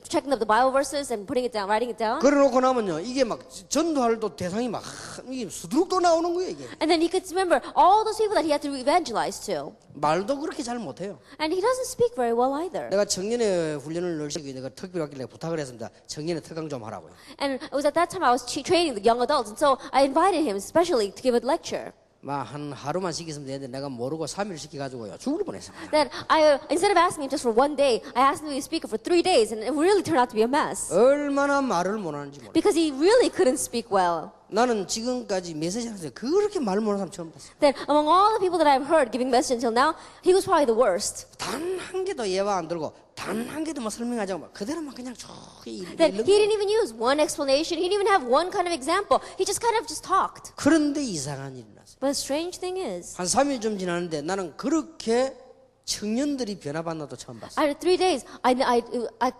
checking up the Bible verses and putting it down, writing it down. 그래놓고 나면요 이게 막 전도할 또 대상이 막 이게 수두룩도 나오는 거예요 이게. And then he could remember all those people that he had to evangelize to. 말도 그렇게 잘 못해요. And he doesn't speak very well either. 내가 청년회 훈련을 늘 시키고 내가 특별 왔길래 부탁을 했습니다. 청년회 특강 좀 하라고요. And it was at that time I was training the young adults, and so I invited him especially to give a lecture. 막 한 하루만 시켰으면 되는데 내가 모르고 3일 시켜가지고요 죽을 뻔했어요. That I, instead of asking him just for one day, I asked him to be a speaker for 3 days, and it really turned out to be a mess. 얼마나 말을 못하는지 몰라. Because he really couldn't speak well. 나는 지금까지 메시지 하면서 그렇게 말 못하는 사람 처음 봤어. That among all the people that I've heard giving message until now, he was probably the worst. 단 한 개도 예화 안 들고 단 한 개도 뭐 설명하지 않고 그대로만 그냥 저기 That he didn't even use one explanation. He didn't even have one kind of example. He just kind of just talked. 그런데 이상한 일이 났어요. But the strange thing is, 한 3일 좀 지났는데 나는 그렇게 청년들이 변화받는 것도 처음 봤어. after 3 days, I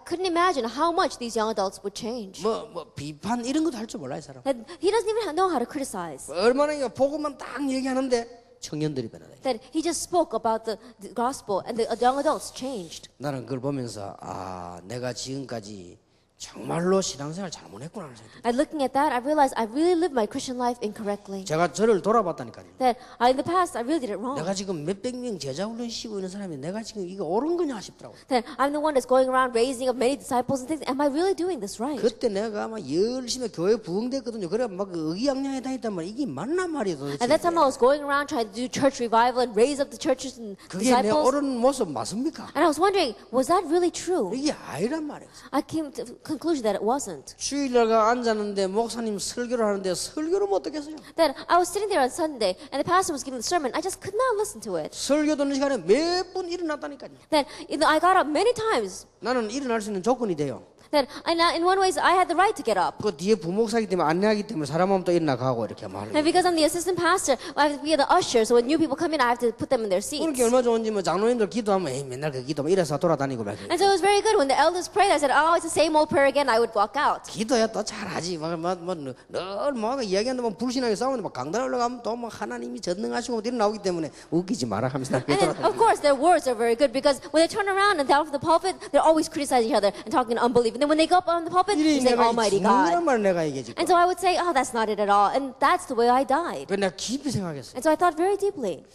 couldn't imagine how much these young adults would change. 뭐 비판 이런 것도 할 줄 몰라 이 사람. That he doesn't even know how to criticize. 얼마나 이거 보고만 딱 얘기하는데 청년들이 변하다. That he just spoke about the gospel and the young adults changed. 나는 그걸 보면서 내가 지금까지 정말로 신앙생활 잘못했구나 하는 생각이 들어요. And looking at that, I realized I really lived my Christian life incorrectly. 제가 저를 돌아봤다니까요. That in the past, I really did it wrong. 내가 지금 몇백 명 제자 훈련 시키고 있는 사람이 내가 지금 이거 옳은 거냐 싶더라고요. That I'm the one that's going around raising up many disciples and things. Am I really doing this right? 그때 내가 막 열심히 교회 부흥됐거든요. 그래 막 의기양양해 다녔단 말이야. 이게 맞나 말이야 도대체. At that time, I was going around trying to do church revival and raise up the churches and 그게 내 disciples. 옳은 모습 맞습니까? And I was wondering, was that really true? 이게 아니란 말이에요. I came to the conclusion that it wasn't. 주일날가 앉았는데 목사님 설교를 하는데 설교를 못 듣겠어요. That I was sitting there on Sunday and the pastor was giving the sermon. I just could not listen to it. 설교 듣는 시간에 몇 분 일어났다니까요. That I got up many times. 나는 일어날 수 있는 조건이 돼요. That in one way, I had the right to get up. 그 뒤에 부목사기 때문에 안내하기 때문에 사람 하면 또 일어나 가고 이렇게 말을. And because I'm the assistant pastor, I have to be the usher. So when new people come in, I have to put them in their seats. 그렇게 얼마 좋은지 뭐 장로님들 기도하면 에이, 맨날 그 기도만 이래서 돌아다니고 막. And so it was very good when the elders prayed. I said, "Oh, it's the same old prayer again." I would walk out. 기도야 또 잘하지. 늘 이야기하는데 뭐 불신하게 싸우는데 막 강단 올라가면 또 뭐 하나님이 전능하시고 이런 나오기 때문에 웃기지 마라 하면서 나 And then, of course, their words are very good because when they turn around and down from the pulpit, they're always criticizing each other and talking unbelief. And then when they go up on the pulpit, 이래 they're saying, 내가 "Almighty 죽는다는 God." 말 내가 얘기했지. And so I would say, "Oh, that's not it at all." And that's the way I died. 그 내가 깊이 생각했어. And so I thought very deeply,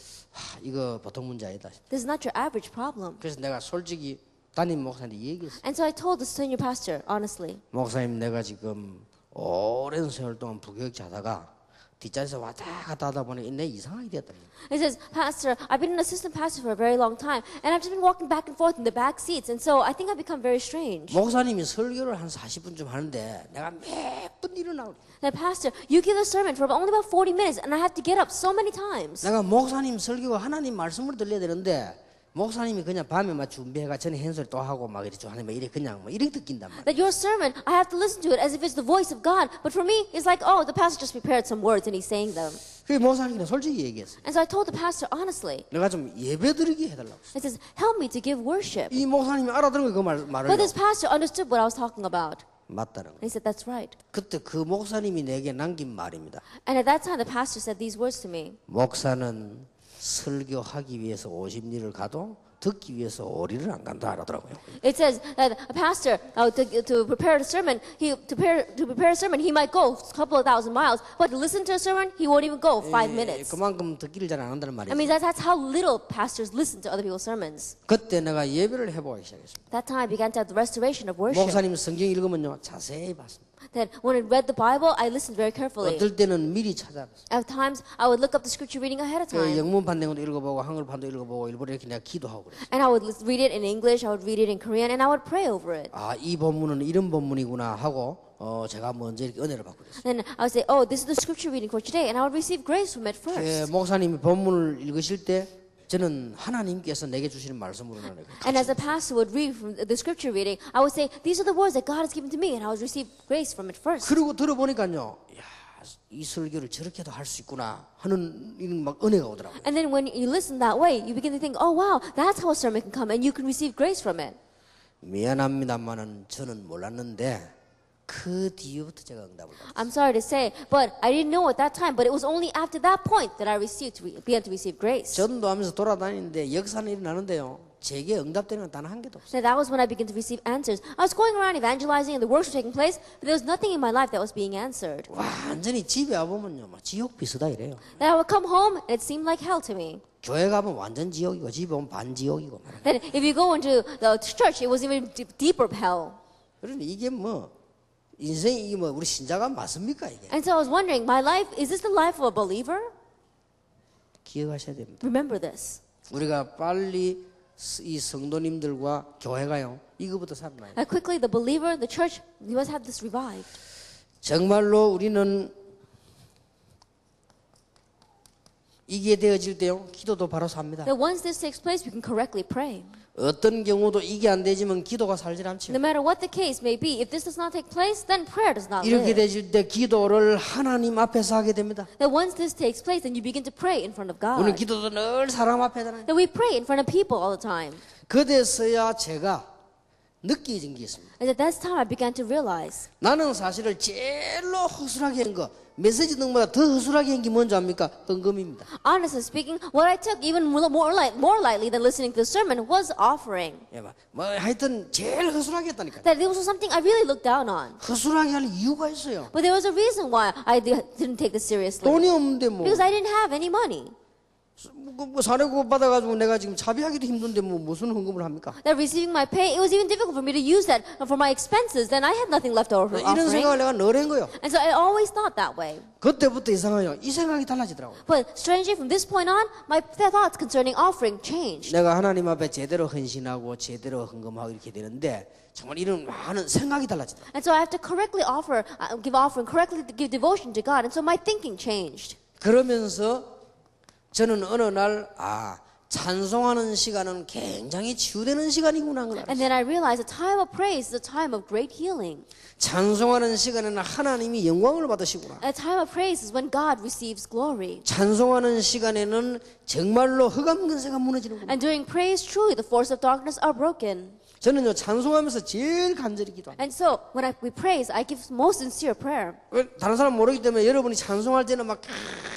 이거 보통 문제 아니다. this is not your average problem. 그래서 내가 솔직히 담임 목사한테 얘기했어. And so I told the senior pastor, honestly, 목사님 내가 지금 오랜 세월 동안 부교육자다가 뒷자리에서 왔다 갔다 하다 보니 내 이상하게 됐다. he says, "Pastor, I've been an assistant pastor for a very long time, and I've just been walking back and forth in the back seats, and so I think I've become very strange." 목사님이 설교를 한 40분쯤 하는데 내가 몇 번 일어나고 Now, Pastor, you give a sermon for only about 40 minutes, and I have to get up so many times. 내가 목사님 설교가 하나님 말씀을 들려야 되는데 목사님이 그냥 밤에 막 준비해가 전에 hen소리 또 하고 막 이렇게 하는 막 이래 그냥 뭐 이렇게 듣긴단 말이야. That your sermon, I have to listen to it as if it's the voice of God. But for me, it's like, oh, the pastor just prepared some words and he's saying them. 그 목사님이 솔직히 얘기했어. And so I told the pastor honestly. 내가 좀 예배드리게 해달라고. It says, help me to give worship. 이 목사님이 알아들은 거 그 말을. But this pastor understood what I was talking about. 맞다는 거. And he said, that's right. 그때 그 목사님이 내게 남긴 말입니다. And at that time, the pastor said these words to me. 목사는 설교하기 위해서 50리를 가도 듣기 위해서 5리를 안 간다 하더라고요. It says that a pastor, to prepare a sermon, to prepare a sermon, he might go a couple of thousand miles, but to listen to a sermon, he won't even go 5 minutes. 그만큼 듣기를 잘 안 한다는 I 말이죠. mean, that's how little pastors listen to other people's sermons. 그때 내가 예배를 해보기 시작했습니다. That time I began to have the restoration of worship. 목사님 성경 읽으면요 자세히 봤습니다. That when I read the Bible, I listened very carefully. 어떨 때는 미리 찾아봤어요. At times, I would look up the scripture reading ahead of time. 영문판 내용도 읽어보고 한글판도 읽어보고 일부러 이렇게 내가 기도하고 그랬어요. And I would read it in English, I would read it in Korean, and I would pray over it. 아, 이 본문은 이런 본문이구나 하고 제가 먼저 이렇게 은혜를 받고 그랬어요. Then I would say, oh, this is the scripture reading for today, and I would receive grace from it first. 목사님이 본문을 읽으실 때 저는 하나님께서 내게 주시는 말씀으로 나를 And as a pastor would read from the scripture reading, I would say, these are the words that God has given to me, and I would receive grace from it first. 그리고 들어보니까요, 야, 이 설교를 저렇게도 할 수 있구나 하는 이런 막 은혜가 오더라고요. And then when you listen that way, you begin to think, oh wow, that's how a sermon can come, and you can receive grace from it. 미안합니다만은 저는 몰랐는데 그 뒤부터 제가 응답을 받았어요. I'm sorry to say, but I didn't know at that time, but it was only after that point that I began to receive grace. 전도하면서 돌아다니는데 역사는 일어나는데요. 제게 응답되는 건 단 한 개도 없어요. So that was when I began to receive answers. I was going around evangelizing and the works were taking place, but there was nothing in my life that was being answered. 완전히 집에 와보면요, 막 지옥 비슷하다 이래요. Then I would come home and it seemed like hell to me. 교회 가면 완전 지옥이고 집에 오면 반 지옥이고. Then if you go into the church, it was even deeper hell. 그런데 이게 뭐 인생이 이게 뭐 우리 신자가 맞습니까 이게? And so I was wondering, my life, is this the life of a believer? 기억하셔야 됩니다. Remember this. 우리가 빨리 이 성도님들과 교회가요 이거부터 살아나요. That quickly the believer, the church, we must have this revived. 정말로 우리는 이게 되어질 때요 기도도 바로 삽니다. That once this takes place, we can correctly pray. 어떤 경우도 이게 안 되지만 기도가 살질 않죠. No matter what the case may be, if this does not take place, then prayer does not 이렇게 live. 되질 때 기도를 하나님 앞에서 하게 됩니다. That once this takes place, then you begin to pray in front of 우리는 God. 기도도 늘 사람 앞에 하잖아요. That we pray in front of people all the time. 그때서야 제가 느끼진 게 있습니다. And at that time, I began to realize 나는 사실을 제일로 허술하게 한 거, 메시지 등보다 더 허술하게 한 게 뭔지 압니까? 헌금입니다. honestly speaking, what I took even more lightly than listening to the sermon was offering. 예, 뭐 하여튼 제일 허술하게 했다니까. That this was something I really looked down on. 허술하게 할 이유가 있어요. But there was a reason why I didn't take this seriously. 돈이 없는데 뭐 Because I didn't have any money. 사례고 받아가지고 내가 지금 자비하기도 힘든데 뭐 무슨 헌금을 합니까? That receiving my pay, it was even difficult for me to use that for my expenses. Then I had nothing left over for 이런 offering. 생각을 내가 늘 한 거예요. And so I always thought that way. 그때부터 이상해요. 이 생각이 달라지더라고요. But strangely, from this point on, my thoughts concerning offering changed. 내가 하나님 앞에 제대로 헌신하고 제대로 헌금하고 이렇게 되는데 정말 이런 많은 생각이 달라지더라고요. And so I have to correctly give offering, correctly give devotion to God. And so my thinking changed. 그러면서 저는 어느 날 찬송하는 시간은 굉장히 치유되는 시간이구나 하는 걸 And 알았어요. then I realized the time of praise is a time of great healing. 찬송하는 시간에는 하나님이 영광을 받으시구나. A time of praise is when God receives glory. 찬송하는 시간에는 정말로 흑암 근세가 무너지는구나. And during praise, truly the force of darkness are broken. 저는요 찬송하면서 제일 간절히 기도합니다. And so when we praise, I give most sincere prayer. 다른 사람 모르기 때문에 여러분이 찬송할 때는 막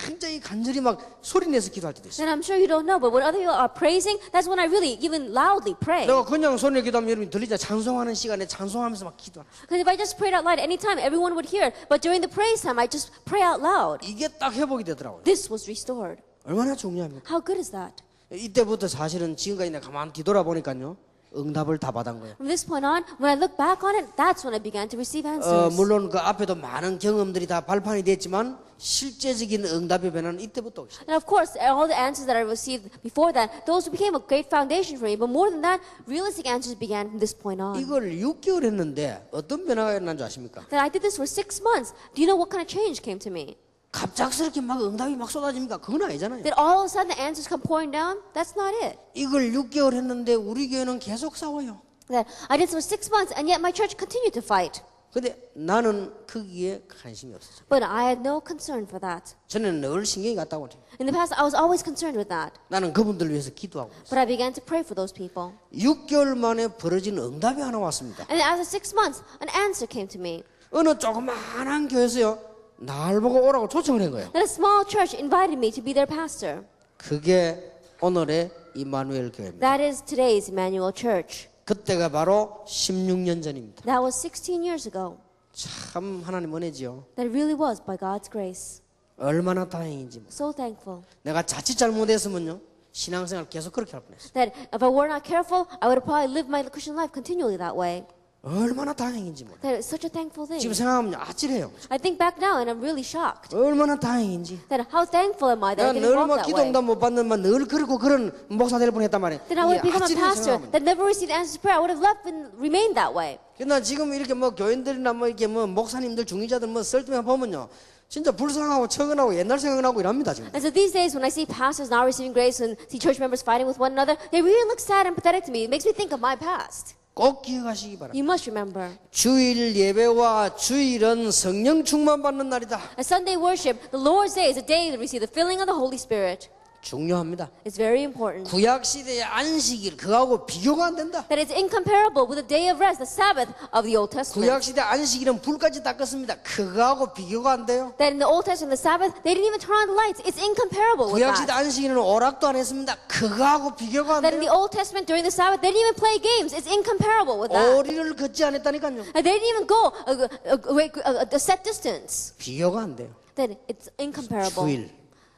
굉장히 간절히 막 소리내서 기도할 때도 있어요. And I'm sure you don't know, but when other people are praising, that's when I really even loudly pray. 내가 그냥 소리내 기도하면 여러분이 들리잖아요. 찬송하는 시간에 찬송하면서 막 기도하는. Because if I just prayed out loud anytime, everyone would hear. But during the praise time, I just pray out loud. 이게 딱 회복이 되더라고요. This was restored. 얼마나 중요합니까? How good is that? 이때부터 사실은 지금까지 내가 가만히 뒤돌아보니까요. 응답을 다 받은 거예요. From this point on, when I look back on it, that's when I began to receive answers. 물론 그 앞에도 많은 경험들이 다 발판이 됐지만 실제적인 응답의 변화는 이때부터 오기 시작해요. And of course, all the answers that I received before that, those became a great foundation for me. But more than that, realistic answers began from this point on. 이걸 6개월 했는데 어떤 변화가 일어난 줄 아십니까? Then I did this for 6 months. Do you know what kind of change came to me? 갑작스럽게 막 응답이 막 쏟아집니까? 그건 아니잖아요. That all of a sudden the answers come pouring down? That's not it. 이걸 6개월 했는데 우리 교회는 계속 싸워요. That I did this for 6 months and yet my church continued to fight. 근데 나는 거기에 관심이 없었어요. But I had no concern for that. 저는 늘 신경이 갔다고 해요. In the past, I was always concerned with that. 나는 그분들 위해서 기도하고 있어요. But I began to pray for those people. 6개월 만에 벌어진 응답이 하나 왔습니다. And after 6 months, an answer came to me. 어느 조그마한 교회에서요, 날 보고 오라고 초청을 한 거예요. That a small church invited me to be their pastor. 그게 오늘의 이마누엘 교회입니다. That is today's Emmanuel Church. 그때가 바로 16년 전입니다. That was 16 years ago. 참 하나님 은혜지요. That really was by God's grace. 얼마나 다행인지. So thankful. 내가 자칫 잘못했으면요, 신앙생활 계속 그렇게 할 뻔했어요. That if I were not careful, I would have probably lived my Christian life continually that way. 얼마나 다행인지 몰라요. That it's such a thankful thing. 지금 생각하면 아찔해요. I think back now and I'm really shocked. 얼마나 다행인지. That how thankful am I that I 내가 didn't 늘 walk 뭐 that 기도 way. 응답 못 받는 늘 그렇고 그런 목사 될 뻔했단 말이에요. Then I would 이게 become a 아찔해요, pastor 생각하면. that never received answers to prayer. I would have left and remained that way. 그러나 지금 이렇게 뭐 교인들이나 뭐 이렇게 뭐 목사님들 중위자들 뭐 썰 때만 보면요, 진짜 불쌍하고 처근하고 옛날 생각나고 이랍니다 지금. And so these days, when I see pastors now receiving grace and see church members fighting with one another, they really look sad and pathetic to me. It makes me think of my past. 꼭 기억하시기 바랍니다. You must remember, 주일 예배와 주일은 성령 충만 받는 날이다. a Sunday worship, the Lord's Day, is a day to receive the filling of the Holy Spirit. 중요합니다. It's very important. 구약 시대의 안식일 그하고 비교가 안 된다. That it's incomparable with the day of rest, the Sabbath of the Old Testament. 구약 시대 안식일은 불까지 닦았습니다. 그거하고 비교가 안 돼요. That in the Old Testament, the Sabbath, they didn't even turn on the lights. It's incomparable with 구약 시대 that. 안식일은 오락도 안 했습니다. 그거하고 비교가 안 That in the 돼요. Old Testament, during the Sabbath, they didn't even play games. It's incomparable with that. 오리를 걷지 않았다니까요. And they didn't even go a set distance. 비교가 안 돼요. That it's incomparable. 주일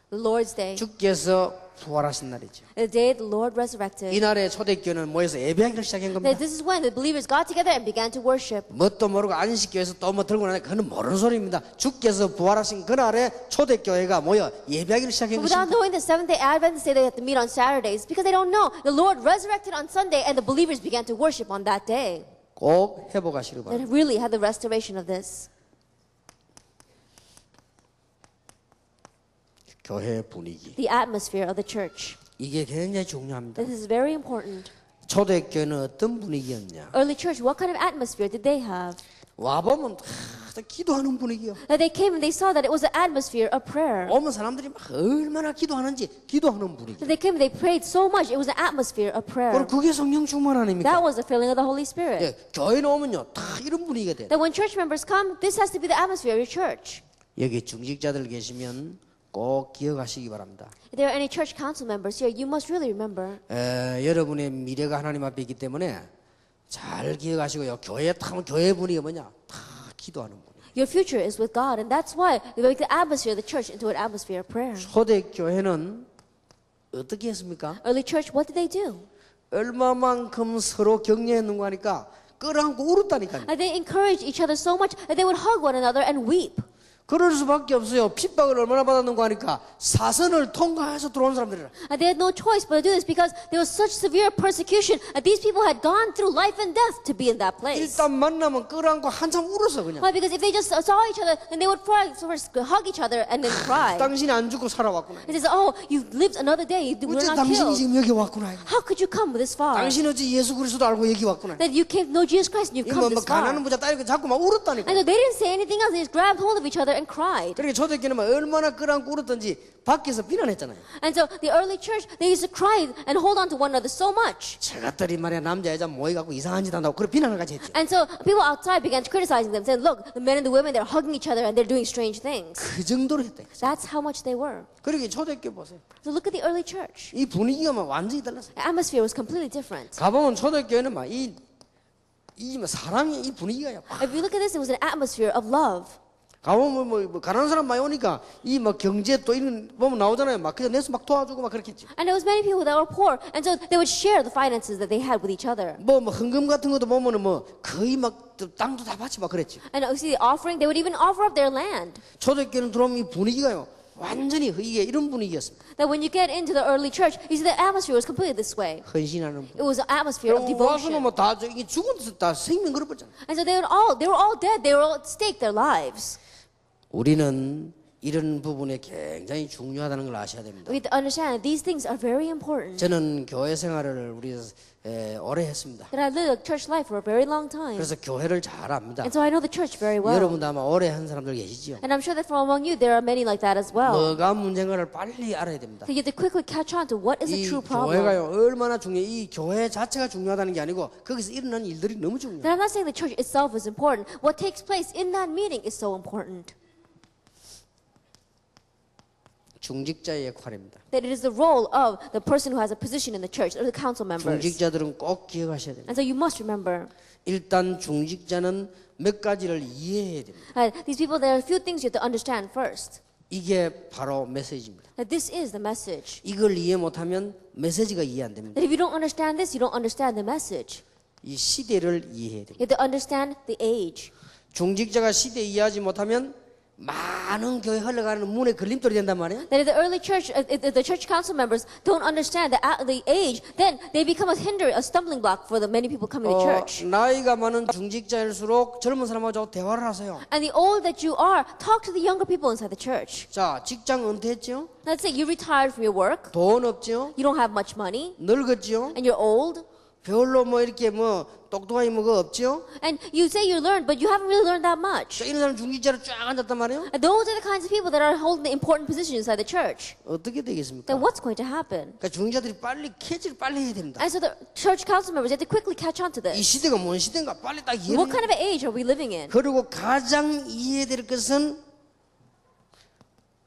The Lord's Day, 주께서 부활하신 날이죠. the day the Lord resurrected. 이날에 초대교회는 모여서 예배하기를 시작한 겁니다. That this is when the believers got together and began to worship. 뭣도 모르고 안식교에서 또 뭐 들고 나니까 그건 모르는 소리입니다. 주께서 부활하신 그날에 초대교회가 모여 예배하기를 시작한 But without 것입니다. knowing the Seventh-day Adventists say they have to meet on Saturdays because they don't know the Lord resurrected on Sunday and the believers began to worship on that day. 꼭 회복하시길 바랍니다. That really had the restoration of this. 교회 분위기. The atmosphere of the church. 이게 굉장히 중요합니다. This is very important. 초대교회는 어떤 분위기였냐? Early church, what kind of atmosphere did they have? 와보면 다 기도하는 분위기요. That they came and they saw that it was an atmosphere of prayer. 오면 사람들이 막 얼마나 기도하는지 기도하는 분위기. That they came and they prayed so much. It was an atmosphere of prayer. 그럼 그게 성령 충만 아닙니까? That was the filling of the Holy Spirit. 예, 교회에 오면요 다 이런 분위기가 돼. That when church members come, this has to be the atmosphere of your church. 여기 중직자들 계시면 꼭 기억하시기 바랍니다. If there are any church council members here, you must really remember 여러분의 미래가 하나님 앞에 있기 때문에 잘 기억하시고요. 교회 타면 교회 분위기가 뭐냐? 다 기도하는 분위기. your future is with God, and that's why we make the atmosphere of the church into an atmosphere of prayer. 초대교회는 어떻게 했습니까? Early church, what did they do? 얼마만큼 서로 격려했는가 하니까 끌어안고 울었다니까요. They encouraged each other so much that they would hug one another and weep. 그럴 수밖에 없어요. 핍박을 얼마나 받았는가 하니까 사선을 통과해서 들어온 사람들이라. They had no choice but to do this because there was such severe persecution. These people had gone through life and death to be in that place. 일단 만나면 끌어안고 한참 울었어 그냥. Why? Because if they just saw each other, then they would first hug each other and then cry. 당신이 안 죽고 살아왔구나. It says, "Oh, you lived another day. You were 어째 not 당신이 killed. 지금 여기 왔구나. How could you come this far? 당신 어찌 예수 그리스도 알고 여기 왔구나. That you came know Jesus Christ and you've come 뭐 this far." 가난한 부자 딸이 자꾸 막 울었다니까. And so they didn't say anything else. They just grabbed hold of each other and cried. 그러니까 초대교회는 얼마나 끌어안고 울었던지 밖에서 비난했잖아요. And so the early church, they used to cry and hold on to one another so much. 저것들이 말이야 남자 여자 모여갖고 이상한 짓 한다고 그런 비난을 같이 했죠. And so people outside began criticizing them, saying, "Look, the men and the women, they're hugging each other and they're doing strange things." 그 정도로 했다. That's how much they were. 그러니까 초대교회 보세요. So look at the early church. 이 분위기가 막 완전히 달랐어요. The atmosphere was completely different. 가보면 초대교회는 막 이 사람이 이 분위기가 막 If you look at this, it was an atmosphere of love. 가보면 뭐 가난한 사람 많이 오니까 이 막 경제 또 이런 보면 나오잖아요. 막 그냥 내서 막 도와주고 막 그렇게 했죠. And there was many people that were poor, and so they would share the finances that they had with each other. 뭐 헌금 같은 것도 보면은 뭐 거의 막 땅도 다 바치 막 그랬지. And you see the offering, they would even offer up their land. 초대교회는 들어오면 이 분위기가요. 완전히 이게 이런 분위기였습니다. That when you get into the early church, you see the atmosphere was completely this way. 헌신하는 분. It was an atmosphere of 와서는 devotion. 뭐다 이게 죽어서 다 생명 걸어버렸잖아. And so they were all dead. They were all at stake, their lives. 우리는 이런 부분에 굉장히 중요하다는 걸 아셔야 됩니다. We have to understand that these things are very important. 저는 교회 생활을 오래 했습니다. That I lived a church life for a very long time. 그래서 교회를 잘 압니다. And so I know the church very well. 여러분도 아마 오래 한 사람들 계시죠? And I'm sure that from among you there are many like that as well. 뭐가 문제인가를 빨리 알아야 됩니다. So you have to quickly catch on to what is the 이 true problem. 교회가요 얼마나 중요해. 이 교회 자체가 중요하다는 게 아니고 거기서 일어나는 일들이 너무 중요해요. That I'm not saying the church itself is important. What takes place in that meeting is so important. 중직자의 역할입니다. That it is the role of the person who has a position in the church or the council members. 중직자들은 꼭 기억하셔야 됩니다. And so you must remember. 일단 중직자는 몇 가지를 이해해야 됩니다. These people, there are a few things you have to understand first. 이게 바로 메시지입니다. That this is the message. 이걸 이해 못하면 메시지가 이해 안 됩니다. That if you don't understand this, you don't understand the message. 이 시대를 이해해야 됩니다. You have to understand the age. 중직자가 시대 이해하지 못하면 많은 교회 흘러가는 문에 걸림돌이 된단 말이에요. That if the early church, if the church council members don't understand the age, then they become a stumbling block for the many people coming to church. 나이가 많은 중직자일수록 젊은 사람하고 대화를 하세요. And the older that you are, talk to the younger people inside the church. 자, 직장 은퇴했죠? Let's say you retired from your work, 돈 없죠? you don't have much money, 늙었죠? and you're old, 별로 뭐 이렇게 뭐 똑똑하게 뭐가 없죠? and you say you learned, but you haven't really learned that much. 자, 이런 사람 중직자로 쫙 앉았단 말이에요. And those are the kinds of people that are holding the important position inside the church. 어떻게 되겠습니까? Then what's going to happen? 그러니까 중직자들이 빨리 캐치를 빨리 해야 됩니다. And so the church council members have to quickly catch on to 이 this. 시대가 뭔 시대인가 빨리 딱 이해를 What 해야 kind of an age are we living in? 그리고 가장 이해될 것은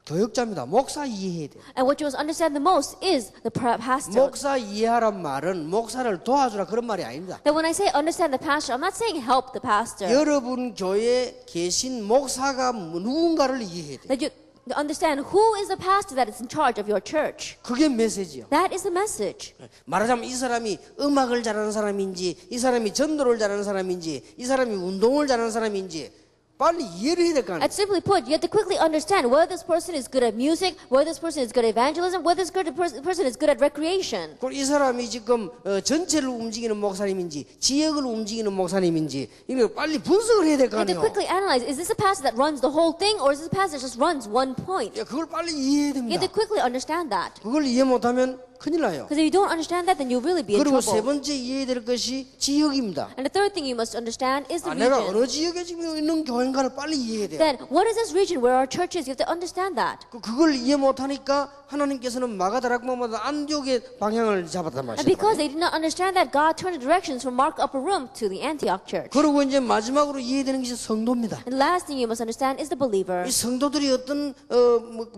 교역자입니다. 목사 이해해야 돼요. And what you must understand the most is the pastor. 목사 이해하란 말은 목사를 도와주라 그런 말이 아닙니다. That when I say understand the pastor, I'm not saying help the pastor. 여러분 교회에 계신 목사가 누군가를 이해해야 돼요. That you understand who is the pastor that is in charge of your church. 그게 메시지요. That is the message. 말하자면 이 사람이 음악을 잘하는 사람인지 이 사람이 전도를 잘하는 사람인지 이 사람이 운동을 잘하는 사람인지 빨리 이해를 해야 될 거 아니에요. And simply put, you have to quickly understand whether this person is good at music, whether this person is good at evangelism, whether this person is good at recreation. 그리고 이 사람이 지금 전체를 움직이는 목사님인지 지역을 움직이는 목사님인지 이걸 빨리 분석을 해야 될 거 You have to 아니에요. quickly analyze, is this a pastor that runs the whole thing, or is this a pastor that just runs one point? 예, 그걸 빨리 이해해야 You have to 됩니다. quickly understand that. 그걸 이해 못하면 큰일 나요. Because if you don't understand that, then you'll really be in 그리고 세 trouble. 번째 이해해야 될 것이 지역입니다. And the third thing you must understand is the 내가 region. 어느 지역에 지금 있는 교회인가를 빨리 이해해야 돼요. Then, what is this region where our church is? You have to understand that. 그걸 이해 못하니까 하나님께서는 마가다락방마다 안디옥의 방향을 잡았단 And because 말이에요. they did not understand that, God turned the directions from Mark Upper Room to the Antioch church. 그리고 이제 마지막으로 이해되는 것이 성도입니다. And the last thing you must understand is the believer. 이 성도들이 어떤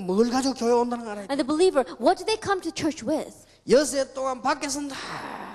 뭘 가지고 교회 온다는 걸 알아야 돼요. And the believer, what do they come to church with? 여세 동안 밖에서 다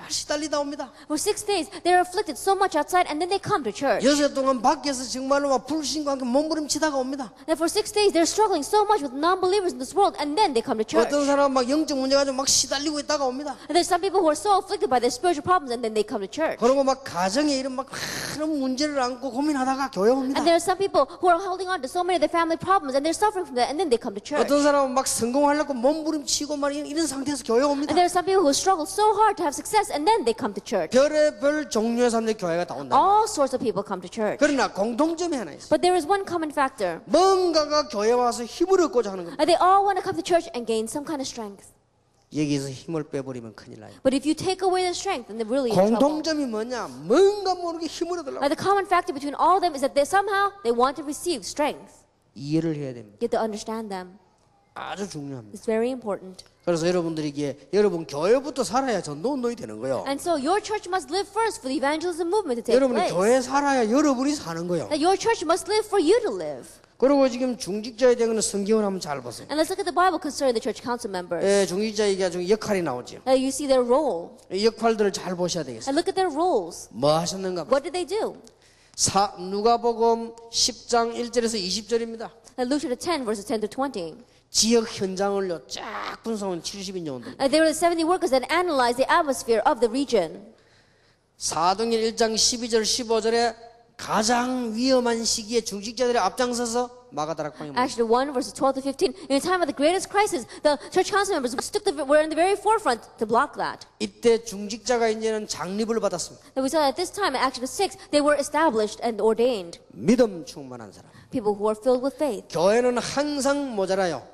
시달리다 옵니다. For 6 days, they're afflicted so much outside, and then they come to church. 여세 동안 밖에서 정말로 막 불신과 함께 몸부림치다가 옵니다. And for 6 days, they're struggling so much with non-believers in this world, and then they come to church. 어떤 사람은 막 영적 문제 가지고 막 시달리고 있다가 옵니다. And there's some people who are so afflicted by their spiritual problems, and then they come to church. 그리고 막 가정에 이런 막 많은 문제를 안고 고민하다가 교회 옵니다. And there are some people who are holding on to so many of their family problems, and they're suffering from that, and then they come to church. 어떤 사람은 막 성공하려고 몸부림치고 막 이런 상태에서 교회 옵니다. And there are some people who struggle so hard to have success, and then they come to church. 별의별 종류의 사람들이 교회가 다 온다. All sorts of people come to church. 그러나 공통점이 하나 있어요. But there is one common factor. 뭔가가 교회 와서 힘을 얻고자 하는 겁니다. And they all want to come to church and gain some kind of strength. 여기서 힘을 빼버리면 큰일 나요. But if you take away the strength, then they're really in trouble. 공통점이 뭐냐? 뭔가 모르게 힘을 얻으려고 The common factor between all of them is that they somehow they want to receive strength. 이해를 해야 됩니다. You have to understand them. 아주 중요합니다. It's very important. 그래서 여러분들에게 여러분 교회부터 살아야 전도운동이 되는 거예요. And so your church must live first for the evangelism movement to take 여러분이 place. 교회 살아야 여러분이 사는 거예요. That your church must live for you to live. 그리고 지금 중직자에 대한 성경을 한번 잘 보세요. And let's look at the Bible concerning the church council members. 예, 중직자에게 아주 역할이 나오죠. You see their role. 이 역할들을 잘 보셔야 되겠어요. And look at their roles. 뭐 하셨는가? What did they do? 누가복음 10장 1절에서 20절입니다. Luke chapter 10, verses 10 to 20. 지역 현장을요 쫙 분석한 70인용 운동. There were the 70 workers that analyzed the atmosphere of the region. 사도행전 1장 12절 15절에 가장 위험한 시기에 중직자들이 앞장서서 마가다락방에 Acts 1, verses 12 to 15. In a time of the greatest crisis, the church council members were in the very forefront to block that. 이때 중직자가 이제는 장립을 받았습니다. And we saw at this time, in Acts 6, they were established and ordained. 믿음 충만한 사람. People who are filled with faith. 교회는 항상 모자라요.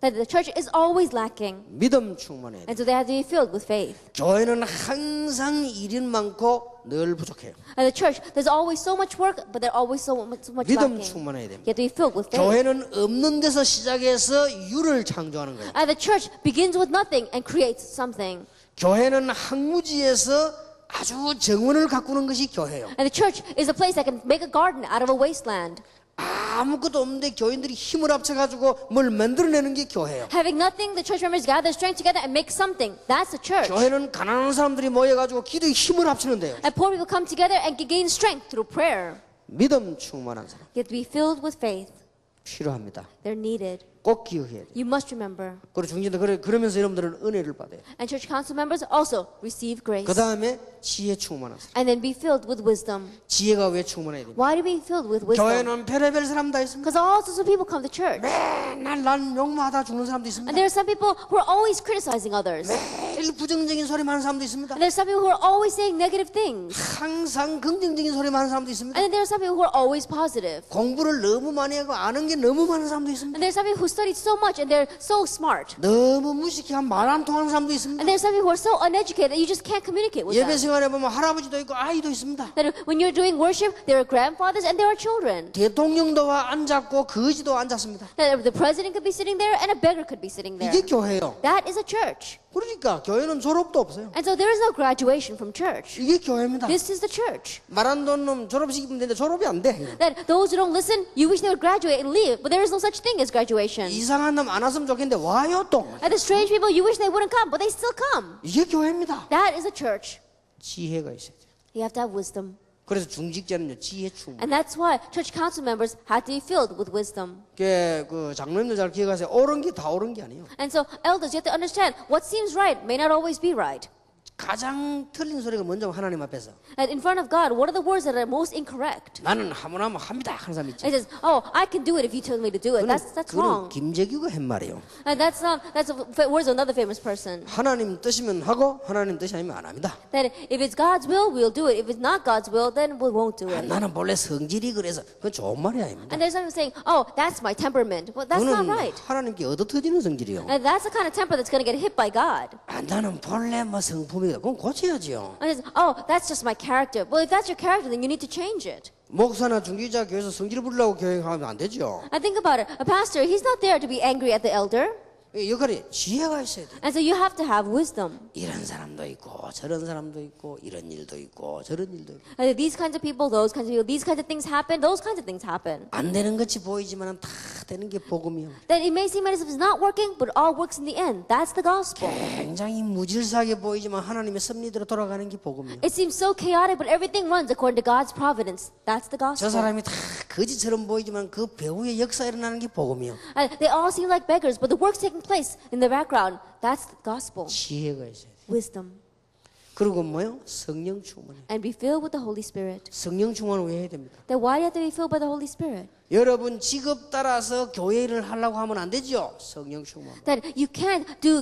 That the church is always lacking. 믿음 충만해야 돼. And so they have to be filled with faith. 교회는 항상 일이 많고 늘 부족해요. And the church, there's always so much work, but they're always so much 믿음 lacking. 충만해야 됩니다. You have to be filled with faith. 교회는 없는 데서 시작해서 유를 창조하는 거예요. And the church begins with nothing and creates something. 교회는 항무지에서 아주 정원을 가꾸는 것이 교회예요. And the church is a place that can make a garden out of a wasteland. 아무것도 없는데 교인들이 힘을 합쳐가지고 뭘 만들어내는 게 교회예요. Having nothing, the church members gather strength together and make something. That's the church. 교회는 가난한 사람들이 모여가지고 기도에 힘을 합치는데요. And poor people come together and gain strength through prayer. 믿음 충만한 사람 You have to be filled with faith. 필요합니다. They're needed. 꼭 기억해야 돼요. You must remember. 그리고 중진들 그러면서 여러분들은 은혜를 받아요. And church council members also receive grace. 그 다음에 지혜 충만한 사람. And then be filled with wisdom. 지혜가 왜 충만해야 됩니까? Why do we be filled with wisdom? 교회는 별의별 사람 다 있습니다. Because all sorts of people come to church. 맨날 난 욕마다 죽는 사람도 있습니다. And there are some people who are always criticizing others. 매일 부정적인 소리 많은 사람도 있습니다. And there are some people who are always saying negative things. 항상 긍정적인 소리 많은 사람도 있습니다. And then there are some people who are always positive. 공부를 너무 많이 하고 아는 게 너무 많은 사람도 있습니다. And there are some people who studied so much and they're so smart. 너무 무식해 말 안 통하는 사람도 있습니다. And there are some people who are so uneducated that you just can't communicate with 예배 them. 생활에 보면 할아버지도 있고 아이도 있습니다. That when you're doing worship, there are grandfathers and there are children. 대통령도 앉았고 거지도 앉았습니다. That the president could be sitting there and a beggar could be sitting there. 이게 교회예요. That is a church. 그러니까 교회는 졸업도 없어요. And so there is no graduation from church. 이게 교회입니다. This is the church. 말 안 듣는 놈 졸업시키면 되는데 졸업이 안 돼. That those who don't listen, you wish they would graduate and leave, but there is no such thing as graduation. 이상한 놈 안 왔으면 좋겠는데 와요 또. And the strange people, you wish they wouldn't come, but they still come. 이게 교회입니다. That is a church. 지혜가 있어야 돼요. You have to have wisdom. 그래서 중직자는요 지혜 충만. And that's why church council members had to be filled with wisdom. 그 장로님들 잘 기억하세요. 옳은 게 다 옳은 게 아니에요. And so elders, you have to understand what seems right may not always be right. 가장 틀린 소리가 먼저 하나님 앞에서 And in front of God, what are the words that are most incorrect? 나는 하면 합니다 하는 사람 있죠. It says, "Oh, I can do it if you tell me to do it." That's 그는 wrong. 김재규가 한 말이에요. And that's words of another famous person. 하나님 뜻이면 하고 하나님 뜻이 아니면 안 합니다. That if it's God's will, we'll do it. If it's not God's will, then we won't do it. 나는 본래 성질이 그래서 그건 좋은 말이 아닙니다. And there's someone saying, "Oh, that's my temperament." Well, that's not 그는 right. 하나님께 얻어터지는 성질이요. And that's the kind of temper that's going to get hit by God. 나는 본래 뭐 성품이다. 그건 고쳐야지요. And it's, "Oh, that's just my character." Well, if that's your character, then you need to change it. 목사나 중기자 교회에서 성질을 부리려고 교회하면 안 되죠. I think about it. A pastor, he's not there to be angry at the elder. 이 역할이 지혜가 있어야 돼. And so you have to have wisdom. 이런 사람도 있고 저런 사람도 있고 이런 일도 있고 저런 일도 있고 And these kinds of people, those kinds of people, these kinds of things happen, those kinds of things happen. 안 되는 것이 보이지만 다 되는 게 복음이요. That it may seem as if it's not working, but it all works in the end. That's the gospel. 굉장히 무질서하게 보이지만 하나님의 섭리대로 돌아가는 게 복음이요. It seems so chaotic, but everything runs according to God's providence. That's the 저 gospel. 사람이 다 거지처럼 보이지만 그 배후의 역사 일어나는 게 복음이요. And they all seem like beggars, but the work's taking place in the background. That's the gospel. 지혜가 있어야 돼. Wisdom. 그리고 뭐요? 성령 충만해. And be filled with the Holy Spirit. 성령 충만을 왜 해야 됩니까? Then why do you have to be filled by the Holy Spirit? 여러분 직업 따라서 교회 일을 하려고 하면 안 되죠. 성령 충만. That you can't do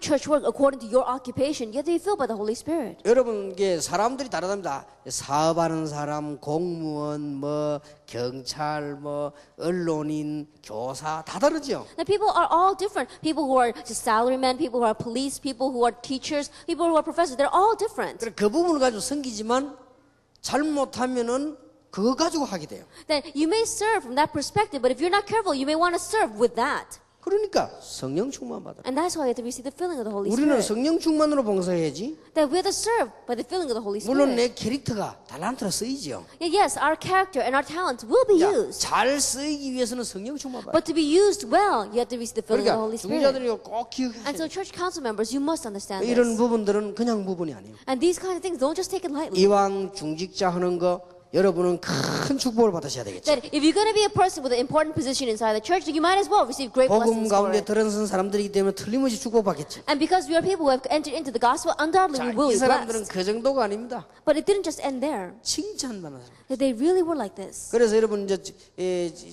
church work according to your occupation. You have to be filled by the Holy Spirit. 여러분께 사람들이 다르답니다. 사업하는 사람, 공무원, 뭐 경찰, 뭐 언론인, 교사 다 다르죠. Now people are all different. People who are just salarymen, people who are police, people who are teachers, people who are professors. They're all different. 그래 그 부분을 가지고 섬기지만 잘못하면은 그거 가지고 하게 돼요. That you may serve from that perspective, but if you're not careful, you may want to serve with that. 그러니까 성령 충만 받아. And that's why you have to receive the filling of the Holy 우리는 Spirit. 성령 충만으로 봉사해야지. That we have to serve by the filling of the Holy 물론 Spirit. 내 캐릭터가 달란트로 쓰이지요. Yes, our character and our talents will be 자, used. 잘 쓰이기 위해서는 성령 충만 받아. But to be used well, you have to receive the filling of the 그러니까 Holy Spirit. 중자들이 꼭 And so 기억하세요. church council members, you must understand 이런 this. 부분들은 그냥 부분이 아니에요. And these kinds of things, don't just take it lightly. 이왕 중직자 하는 거 여러분은 큰 축복을 받으셔야 되겠죠. That if you're going to be a person with an important position inside the church, you might as well receive great 복음 blessings for 가운데 it. 들어선 사람들이기 때문에 틀림없이 축복받겠죠. And because we are people who have entered into the gospel, undoubtedly 자, we will 이 be 사람들은 blessed. 그 정도가 아닙니다. But it didn't just end there. 칭찬받는 사람. That they really were like this. 그래서 여러분 이제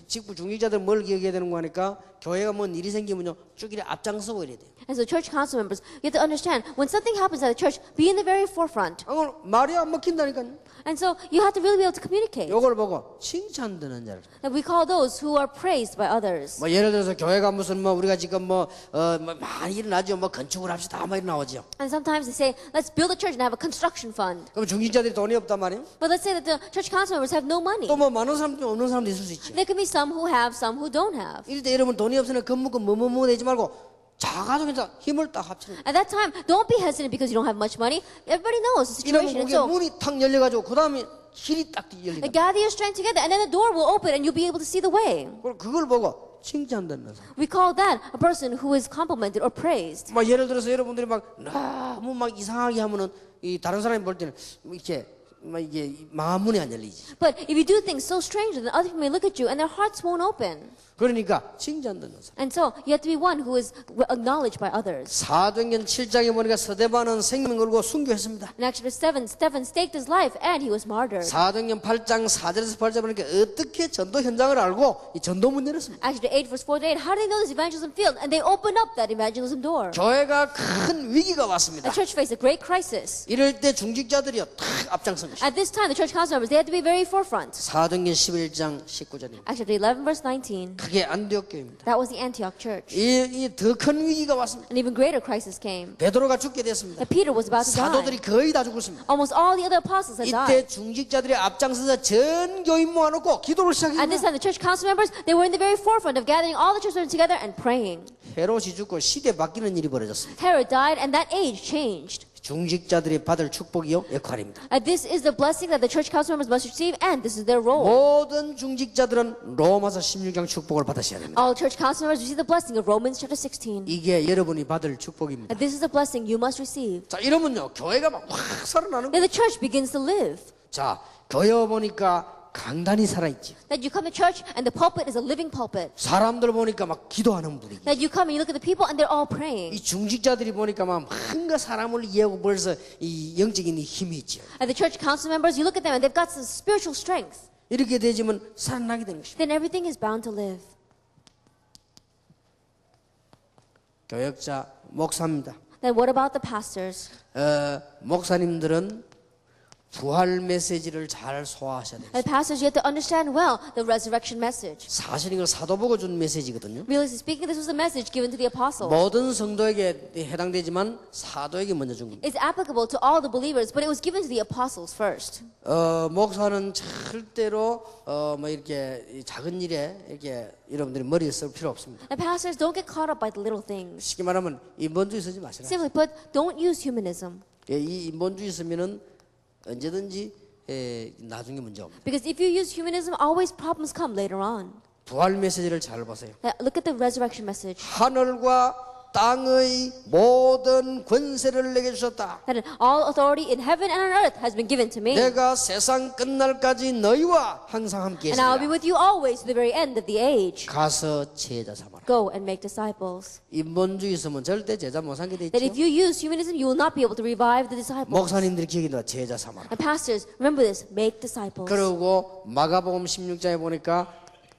직부 중직자들 뭘 기억해야 되는 거 하니까 교회가 뭔 일이 생기면요 쭉 이렇게 앞장서고 이래야 돼요. And so church council members, you have to understand, when something happens at the church, be in the very forefront. 말이 안 먹힌다니까요. And so you have to really be able to communicate. 요걸 보고 칭찬 듣는 자를. And we call those who are praised by others. 뭐 예를 들어서 교회가 무슨 뭐 우리가 지금 뭐 많이 일어나죠. 뭐 건축을 합시다 막 나오죠. And sometimes they say, let's build a church and have a construction fund. 그럼 중직자들이 돈이 없단 말이에요. But let's say that the church council members have no money. 또 뭐 많은 사람도 없는 사람도 있을 수 있지. There can be some who have, some who don't have. 이럴 때 여러분 돈이 없으면 건물건 뭐뭐뭐 내지 말고 작아도 괜찮아. 힘을 딱 합치는 거예요. At that time, don't be hesitant because you don't have much money. Everybody knows the 이러면 situation. And 그게 so 문이 탁 열려가지고 그 다음에 길이 딱 열린다. gather your strength together and then the door will open and you'll be able to see the way. 그걸 보고 칭찬 듣는 사람. We call that a person who is complimented or praised. 막 예를 들어서 여러분들이 막 너무 막 이상하게 하면은 이 다른 사람이 볼 때는 이렇게 막 이게 마음문이 안 열리지. But if you do things so strange, then other people may look at you and their hearts won't open. 그러니까 칭찬 듣는 사람. And so you have to be one who is acknowledged by others. 사도행전 7장에 보니까 스데반은 생명 걸고 순교했습니다. In Acts chapter 7, Stephen staked his life and he was martyred. 사도행전 8장 4절에서 8절 보니까 어떻게 전도 현장을 알고 이 전도문 열었습니다. Acts chapter 8, verse 4 to 8, how do they know this evangelism field? And they opened up that evangelism door. 교회가 큰 위기가 왔습니다. The church faced a great crisis. 이럴 때 중직자들이요 탁 앞장선 것입니다. At this time, the church council members, they had to be very forefront. 사도행전 11장 19절입니다. Acts chapter 11, verse 19. 그게 안디옥 교회입니다. That was the Antioch church. 이 더 큰 위기가 왔습니다. An even greater crisis came. 베드로가 죽게 됐습니다. That Peter was about to die. 사도들이 거의 다 죽었습니다. Almost all the other apostles had died. 이때 중직자들이 앞장서서 전 교인 모아놓고 기도를 At this 시작했습니다. time, the church council members, they were in the very forefront of gathering all the church members together and praying. 헤롯이 죽고 시대 바뀌는 일이 벌어졌습니다. Herod died and that age changed. 중직자들이 받을 축복이요 역할입니다. This is the blessing that the church council members must receive and this is their role. 모든 중직자들은 로마서 16장 축복을 받으셔야 됩니다. All church council members receive the blessing of Romans chapter 16. 이게 여러분이 받을 축복입니다. And this is the blessing you must receive. 자, 이러면요 교회가 막 확 살아나는 Then 거예요. the church begins to live. 자, 교회 보니까 강단이 살아있지. That you come to church and the pulpit is a living pulpit. 사람들 보니까 막 기도하는 분위기. That you come and you look at the people and they're all praying. 이 중직자들이 보니까 막 뭔가 사람을 이해하고 벌써 이 영적인 힘이 있죠. And the church council members, you look at them and they've got some spiritual strength. 이렇게 되지면 살아나게 되는 것입니다. Then everything is bound to live. 교역자, 목사입니다. Then what about the pastors? 목사님들은 부활 메시지를 잘 소화하셔야 돼요. The pastors, you have to understand well the resurrection message. 사실 이거 사도보고 준 메시지거든요. Realistically speaking, this was a message given to the apostles. 모든 성도에게 해당되지만 사도에게 먼저 준 겁니다. It's applicable to all the believers, but it was given to the apostles first. 목사는 절대로 뭐 이렇게 작은 일에 이렇게 여러분들이 머리에 쓸 필요 없습니다. And pastors, don't get caught up by the little things. 쉽게 말하면 인본주의 쓰지 마시라. Simply put, don't use humanism. 이 인본주의 쓰면은 언제든지 나중에 문제 옵니다. Because if you use humanism, always problems come later on. 부활 메시지를 잘 보세요. Look at the resurrection message. 하늘과 땅의 모든 권세를 내게 주셨다. That all authority in heaven and on earth has been given to me. 내가 세상 끝날까지 너희와 항상 함께 And I will be 있으리라. with you always to the very end of the age. 가서 제자 삼아라. Go and make disciples. 인본주의 있으면 절대 제자 못 삼게 돼 That if 있죠. you use humanism, you will not be able to revive the disciples. 목사님들이 기억이 나 제자 삼아라. And pastors, remember this, make disciples. 그리고 마가복음 16장에 보니까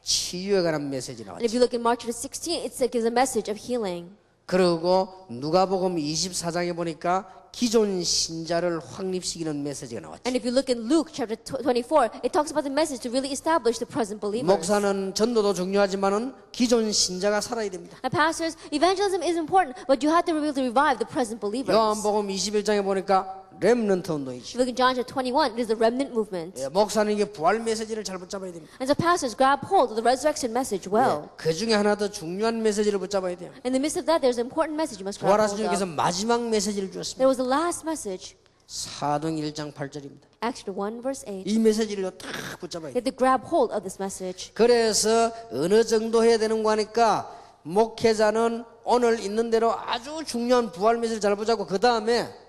치유에 관한 메시지 And 나왔죠. if you look in Mark chapter 16, it gives a message of healing. 그리고 누가복음 24장에 보니까 기존 신자를 확립시키는 메시지가 나왔죠. And if you look in Luke chapter 24, it talks about the message to really establish the present believers. 목사는 전도도 중요하지만은 기존 신자가 살아야 됩니다. And pastors, evangelism is important, but you have to be able to revive the present believers. 요한복음 21장에 보니까 렘넌트 운동이죠. If you look in John chapter 21, it is the remnant movement. 목사는 이게 부활 메시지를 잘 붙잡아야 됩니다. And so pastors, grab hold of the resurrection message well. 그 중에 하나 더 중요한 메시지를 붙잡아야 돼요. In the midst of that, there's an important message you must grab 부활하신 hold 주님께서 of. 마지막 메시지를 There 주었습니다. was the last message, 사도행 1장 8절입니다. Acts chapter 1, verse 8. 이 메시지를 딱 붙잡아야 You 돼요. have to grab hold of this message. 그래서 어느 정도 해야 되는 거 하니까 목회자는 오늘 있는 대로 아주 중요한 부활 메시지를 잘 붙잡고 그 다음에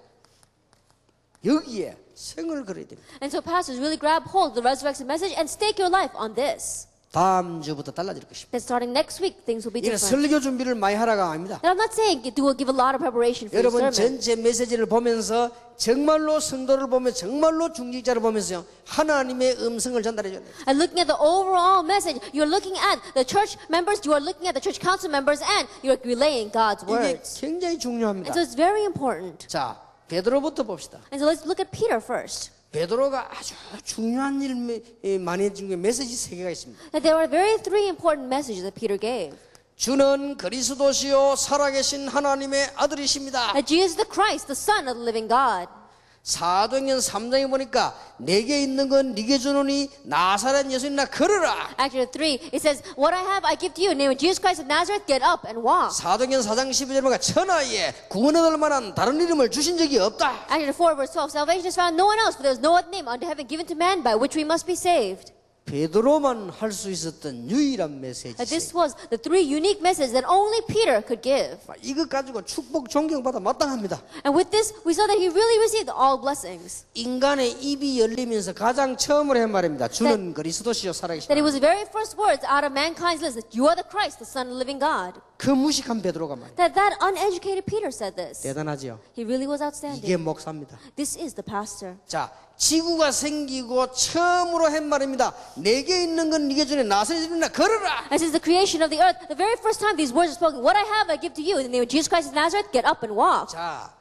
여기에 생을 걸어야 됩니다. And so pastors really grab hold of the resurrection message and stake your life on this. 다음 주부터 달라질 것입니다. That starting next week, things will be 이는 different. 설교 준비를 많이 하라가 아닙니다. And I'm not saying give a lot of preparation for your 여러분 sermon. 전체 메시지를 보면서 정말로 성도를 보면 정말로 중직자를 보면서 하나님의 음성을 전달해 줘야 돼요. And looking at the overall message, you're looking at the church members, you are looking at the church council members, and you're relaying God's 이게 words. 굉장히 중요합니다. And so it's very important. 자, 베드로부터 봅시다. And so let's look at Peter first. 베드로가 아주 중요한 일 많이 해준 게 메시지 세 개가 있습니다. That there were three important messages that Peter gave. 주는 그리스도시요 살아계신 하나님의 아들이십니다. That Jesus is the Christ, the Son of the living God. 사도행전 3장에 보니까 내게 있는 건 네게 주노니 나사렛 예수님나 걸어라. Acts 3, it says, what I have I give to you. In the name of Jesus Christ of Nazareth, get up and walk. 사도행전 4장 12절에 보니까 천하에 구원 얻을 만한 다른 이름을 주신 적이 없다. Acts 4, verse 12, salvation is found no one else, for there is no other name under heaven given to man by which we must be saved. 베드로만 할 수 있었던 유일한 메시지. That this was the three unique messages that only Peter could give. 이것 가지고 축복 존경받아 마땅합니다. And with this, we saw that he really received all blessings. 인간의 입이 열리면서 가장 처음으로 한 말입니다. 주는 그리스도시요 살아계신 That it 하나님. was the very first words out of mankind's lips that you are the Christ, the Son of the living God. 그 무식한 베드로가 말이에요. That uneducated Peter said this. 대단하지요. He really was 이게 outstanding. 목사입니다. This is the pastor. 자, 지구가 생기고 처음으로 한 말입니다. 내게 있는 건 네게 주네 나사렛이나 걸어라. And since the creation of the earth, the very first time these words are spoken, what I have I give to you. In the name of Jesus Christ of Nazareth, get up and walk. 자,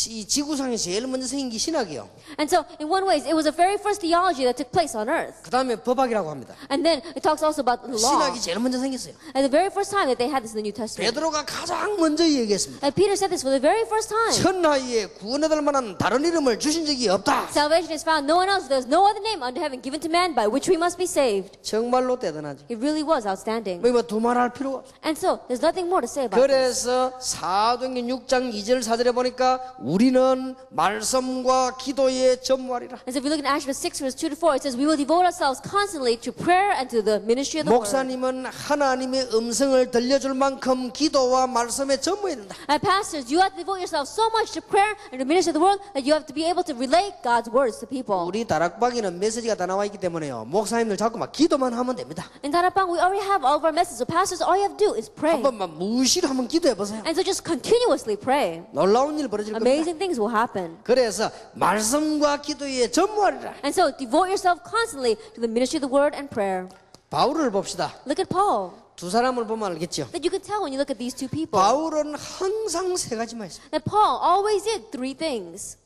이 지구상에 제일 먼저 생긴 게 신학이요. And so, in one way, it was the very first theology that took place on earth. 그 다음에 법학이라고 합니다. And then it talks also about the law. 신학이 제일 먼저 생겼어요. And the very first time that they had this in the New Testament. 베드로가 가장 먼저 얘기했습니다. And Peter said this for the very first time. 천하에 구원받을 만한 다른 이름을 주신 적이 없다. Salvation is found no one else. There's no other name under heaven given to man by which we must be saved. 정말로 대단하죠. It really was outstanding. 뭐 두말할 필요가 없어. And so, there's nothing more to say about this. 그래서 사도행전 6장 2절 4절에 보니까 우리는 말씀과 기도에 전무하리라. And so if we look at Acts 6, verse 2 to 4, it says, we will devote ourselves constantly to prayer and to the ministry of the word. 목사님은 하나님의 음성을 들려줄 만큼 기도와 말씀에 전무해야 된다. And pastors, you have to devote yourself so much to prayer and to ministry of the word that you have to be able to relay God's words to people. 우리 다락방에는 메시지가 다 나와 있기 때문에요. 목사님들 자꾸 막 기도만 하면 됩니다. In Tarapang, we already have all of our messages. So pastors, all you have to do is pray. 한 번만 무시로 한번 기도해 보세요. And so just continuously pray. 놀라운 일 벌어질 겁니다. Amazing things will happen. 그래서 말씀과 기도에 전무하리라. And so devote yourself constantly to the ministry of the word and prayer. 바울을 봅시다. Look at Paul. 두 사람을 보면 알겠죠. That you can tell when you look at these two people. 바울은 항상 세 가지만 했습니다. That Paul always did three things.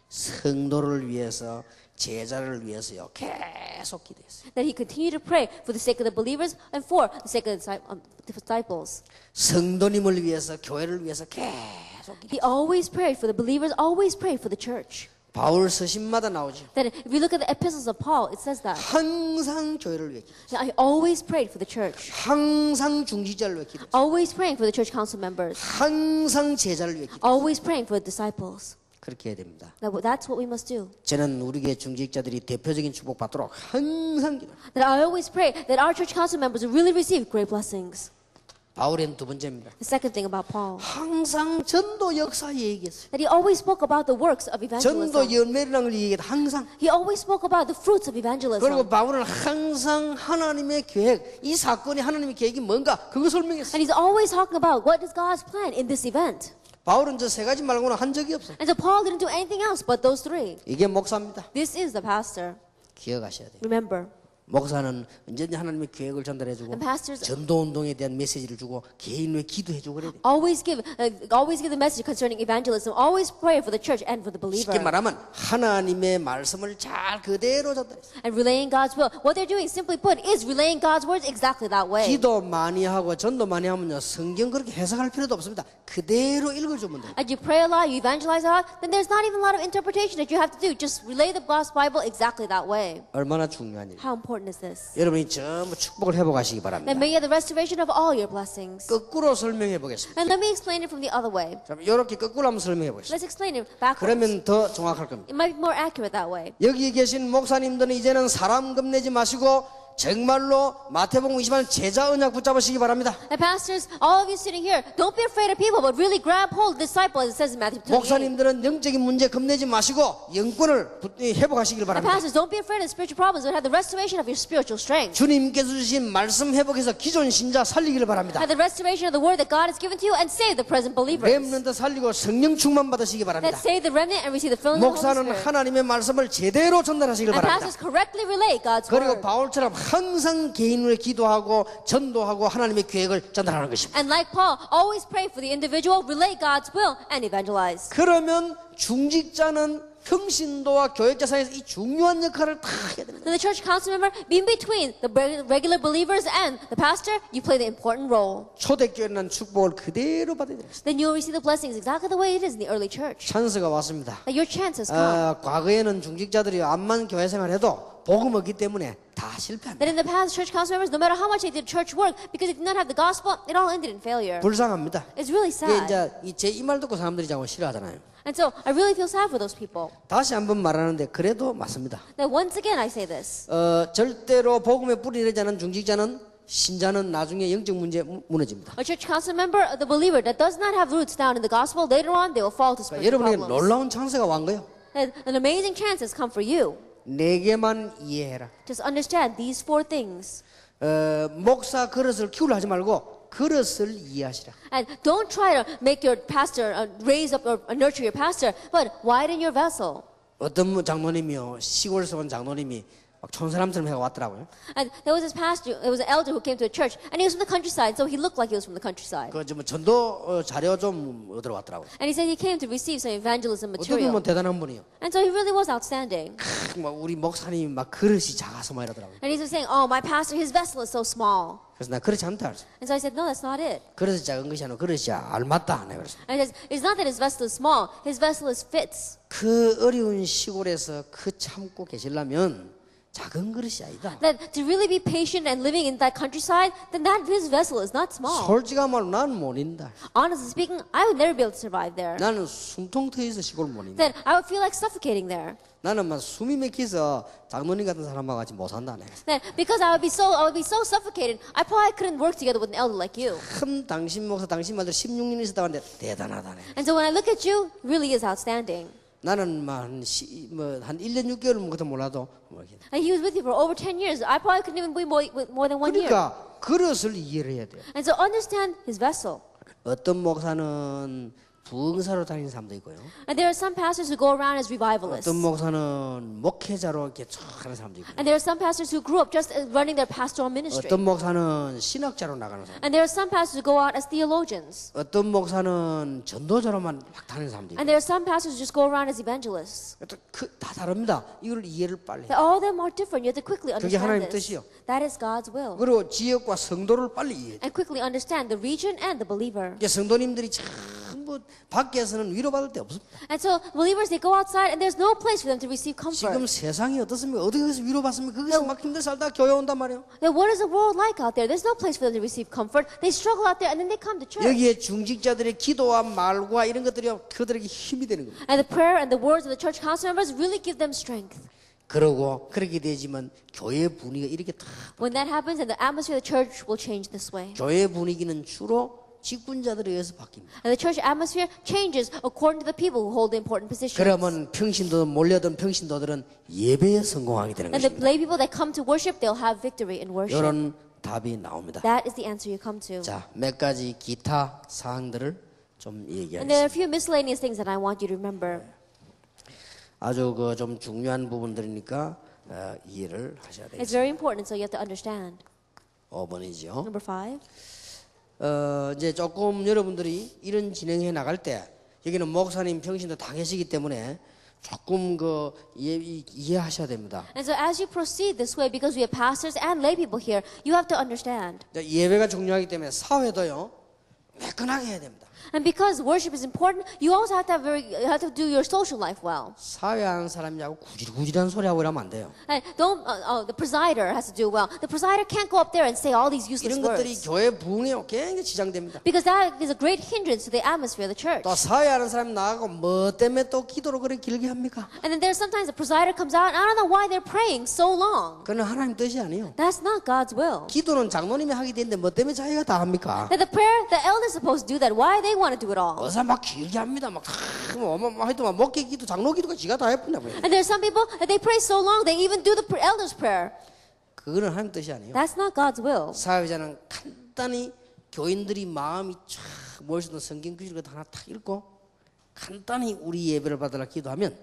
성도를 위해서, 제자를 위해서요. 계속 기도했어요. That he continued to pray for the sake of the believers and for the sake of the disciples. 성도님을 위해서, 교회를 위해서 계속 기도. He always prayed for the believers, always prayed for the church. 바울 서신마다 나오죠. That if you look at the epistles of Paul, it says that. 항상 교회를 위해 기도. That I always prayed for the church. 항상 중직자를 위해 기도. Always praying for the church council members. 항상 제자를 위해 기도. Always praying for the disciples. 그렇게 해야 됩니다. That's what we must do. 저는 우리 교회 중직자들이 대표적인 축복 받도록 항상 기도. That I always pray that our church council members will really receive great blessings. 바울은 두 번째입니다. The second thing about Paul. 항상 전도 역사 얘기했어요. That he always spoke about the works of evangelism. 전도 열매라는 걸 얘기했다. 항상. He always spoke about the fruits of evangelism. 그리고 바울은 항상 하나님의 계획, 이 사건이 하나님의 계획이 뭔가 그거 설명했어요. And he's always talking about what is God's plan in this event. 바울은 저 세 가지 말고는 한 적이 없어요. And so Paul didn't do anything else but those three. 이게 목사입니다. This is the pastor. 기억하셔야 돼요. Remember. 목사는 언제든지 하나님의 계획을 전달해주고 And pastors 전도 운동에 대한 메시지를 주고 개인 왜 기도해주고 그래야 돼요. always give the message concerning evangelism. Always pray for the church and for the believer. 쉽게 말하면 하나님의 말씀을 잘 그대로 전달했어요. And relaying God's will. What they're doing, simply put, is relaying God's words exactly that way. 기도 많이 하고 전도 많이 하면요 성경 그렇게 해석할 필요도 없습니다. 그대로 읽어주면 돼요. And you pray a lot, you evangelize a lot, then there's not even a lot of interpretation that you have to do. Just relay the God's Bible exactly that way. 얼마나 중요한 일. How important is this? 여러분이 전부 축복을 해보가시기 바랍니다. Then may you have the restoration of all your blessings. 거꾸로 설명해 보겠습니다. And let me explain it from the other way. 이렇게 거꾸로 한번 설명해 보겠습니다. Let's explain it backwards. 그러면 더 정확할 겁니다. It might be more accurate that way. 여기 계신 목사님들은 이제는 사람 겁내지 마시고 정말로 마태복음 20장 제자 언약 붙잡으시기 바랍니다. And pastors, all of you sitting here, don't be afraid of people, but really grab hold of the disciple, as it says in Matthew 28. 목사님들은 영적인 문제 겁내지 마시고 영권을 회복하시길 And 바랍니다. pastors, don't be afraid of spiritual problems, but have the restoration of your spiritual strength. 주님께서 주신 말씀 회복해서 기존 신자 살리기를 바랍니다. Have the restoration of the word that God has given to you and save the present believers. 렘넌트 살리고 성령 충만 받으시기 바랍니다. That save the remnant and receive the filling of the Holy 목사는 Spirit. 하나님의 말씀을 제대로 전달하시길 And 바랍니다. pastors correctly relate God's 그리고 word. 바울처럼 항상 개인으로 기도하고 전도하고 하나님의 계획을 전달하는 것입니다. And like Paul, always pray for the individual, relate God's will, and evangelize. 그러면 중직자는 평신도와 교역자사에서 이 중요한 역할을 다 해야 됩니다. So the church council member, in between the regular believers and the pastor, you play the important role. 초대교회는 축복을 그대로 받아야 됩니다. Then you will receive the blessings exactly the way it is in the early church. 찬스가 왔습니다. That your chance has come. 과거에는 중직자들이 암만 교회 생활해도 복음 없기 때문에 다 실패합니다. That in the past, church council members, no matter how much they did church work, because they did not have the gospel, it all ended in failure. 불쌍합니다. It's really 이게 sad. 이제 제 이 말 듣고 사람들이 자꾸 싫어하잖아요. And so I really feel sad for those people. 다시 한번 말하는데 그래도 맞습니다. That once again I say this. 절대로 복음의 뿌리 내리지 않은 중직자는 신자는 나중에 영적 문제 무너집니다. A church council member, the believer that does not have roots down in the gospel, later on they will fall to spiritual 여러분에게 problems. 놀라운 찬스가 온 거예요. And an amazing chance has come for you. 네 개만 이해해라. Just understand these four things. 목사 그릇을 키우려 하지 말고 그릇을 이해하시라. And don't try to make your pastor, raise up or nurture your pastor, but widen your vessel. 어떤 장로님이요 시골에서 온 장로님이 막 촌사람처럼 해가 왔더라고요. And there was this pastor, there was an elder who came to a church, and he was from the countryside, so he looked like he was from the countryside. 그 전도 자료 좀 얻으러 왔더라고요. And he said he came to receive some evangelism 어떤 material. 분 대단한 분이요. And so he really was outstanding. 막 우리 목사님이 막 그릇이 작아서 막 이러더라고요. And he was saying, oh, my pastor, his vessel is so small. 그래서 나 그릇이 않다. And so I said, no, that's not it. 그릇이 작은 것이 아니라 그릇이 알맞다. 내가 그랬어. And he says, it's not that his vessel is small, his vessel is fits. 그 어려운 시골에서 그 참고 계시려면 작은 그릇이 아니다. That to really be patient and living in that countryside, then that his vessel is not small. 솔직한 말로 나는 못 인다. Honestly speaking, I would never be able to survive there. 나는 숨통 트여서 시골 못 인다. Then I would feel like suffocating there. 나는 막 숨이 막혀서 장로님 같은 사람하고 같이 못 산다. 내가. Then because I would be so suffocated, I probably couldn't work together with an elder like you. 큰 당신 목사 당신 말들 16년 있었다 하는데 대단하다. 내가. And so when I look at you, it really is outstanding. 나는 한 1년 6개월 것도 몰라도 And he was with you for over 10 years. I probably couldn't even be more than 1 year. 그러니까 그릇을 이해를 해야 돼요. And so understand his vessel. 어떤 목사는 부흥사로 다니는 사람도 있고요. And there are some pastors who go around as revivalists. 어떤 목사는 목회자로 이렇게 쭉 하는 사람도 있고요. And there are some pastors who grew up just running their pastoral ministry. 어떤 목사는 신학자로 나가는 사람. And there are some pastors who go out as theologians. 어떤 목사는 전도자로만 막 다니는 사람도 있고. And there are some pastors who just go around as evangelists. 다 다릅니다. 이걸 이해를 빨리. That all of them are different. You have to quickly 그게 understand 하나님 this. 뜻이요. That is God's will. 그리고 지역과 성도를 빨리 이해해. And quickly understand the region and the believer. 이게 성도님들이 전부 밖에서는 위로받을 데 없습니다. And so believers, they go outside and there's no place for them to receive comfort. 지금 세상이 어떻습니까? 어디서 위로받습니까? 거기서 막 힘들 살다 교회 온단 말이에요. Then what is the world like out there? There's no place for them to receive comfort. They struggle out there and then they come to church. 여기에 중직자들의 기도와 말과 이런 것들이 그들에게 힘이 되는 겁니다. And the prayer and the words of the church council members really give them strength. 그러고 그렇게 되지만 교회 분위기가 이렇게 다 When that happens, and the atmosphere of the church will change this way. 교회 분위기는 주로 직분자들에 의해서 바뀝니다. And the church atmosphere changes according to the people who hold the important positions. 그러면 평신도 몰려든 평신도들은 예배에 성공하게 되는 And the 것입니다. lay people that come to worship, they'll have victory in worship. 이런 답이 나옵니다. That is the answer you come to. 자, 몇 가지 기타 사항들을 좀 And there 얘기하겠습니다. are a few miscellaneous things that I want you to remember. 아주 그 좀 중요한 부분들이니까 이해를 하셔야 It's 되겠습니다. very important, so you have to understand. 5번이죠. Number 5. 이제 조금 여러분들이 이런 진행해 나갈 때 여기는 목사님 평신도 다 계시기 때문에 조금 그 이해하셔야 됩니다. And so as you proceed this way, because we have pastors and lay people here, you have to understand. 예배가 중요하기 때문에 사회도요 매끈하게 해야 됩니다. And because worship is important, you also have to do your social life well. 사회하는 사람이하고 구질구질한 소리 하고 이러면 안 돼요. And the presider has to do well. The presider can't go up there and say all these useless 이런 것들이 words. 교회 부흥에 굉장히 지장됩니다. Because that is a great hindrance to the atmosphere of the church. 또 사회하는 사람이 나가고 뭐 때문에 또 기도를 그렇게 길게 합니까? And then there's sometimes the presider comes out, and I don't know why they're praying so long. 그건 하나님 뜻이 아니에요. That's not God's will. 기도는 장로님이 하게 되는데 뭐 때문에 자기가 다 합니까? That the prayer, the elders supposed to do that. Why they want to do it all? 어서 막 길게 합니다. 막 하여튼 막 목회 기도, 장로 기도가 지가 다 해보냐고요. And there's some people that they pray so long, they even do the elders' prayer. 그거는 하나님 뜻이 아니에요. That's not God's will. 사회자는 간단히 교인들이 마음이 쫙 모여서 성경 규칙을 하나 탁 읽고 간단히 우리 예배를 받으라 기도하면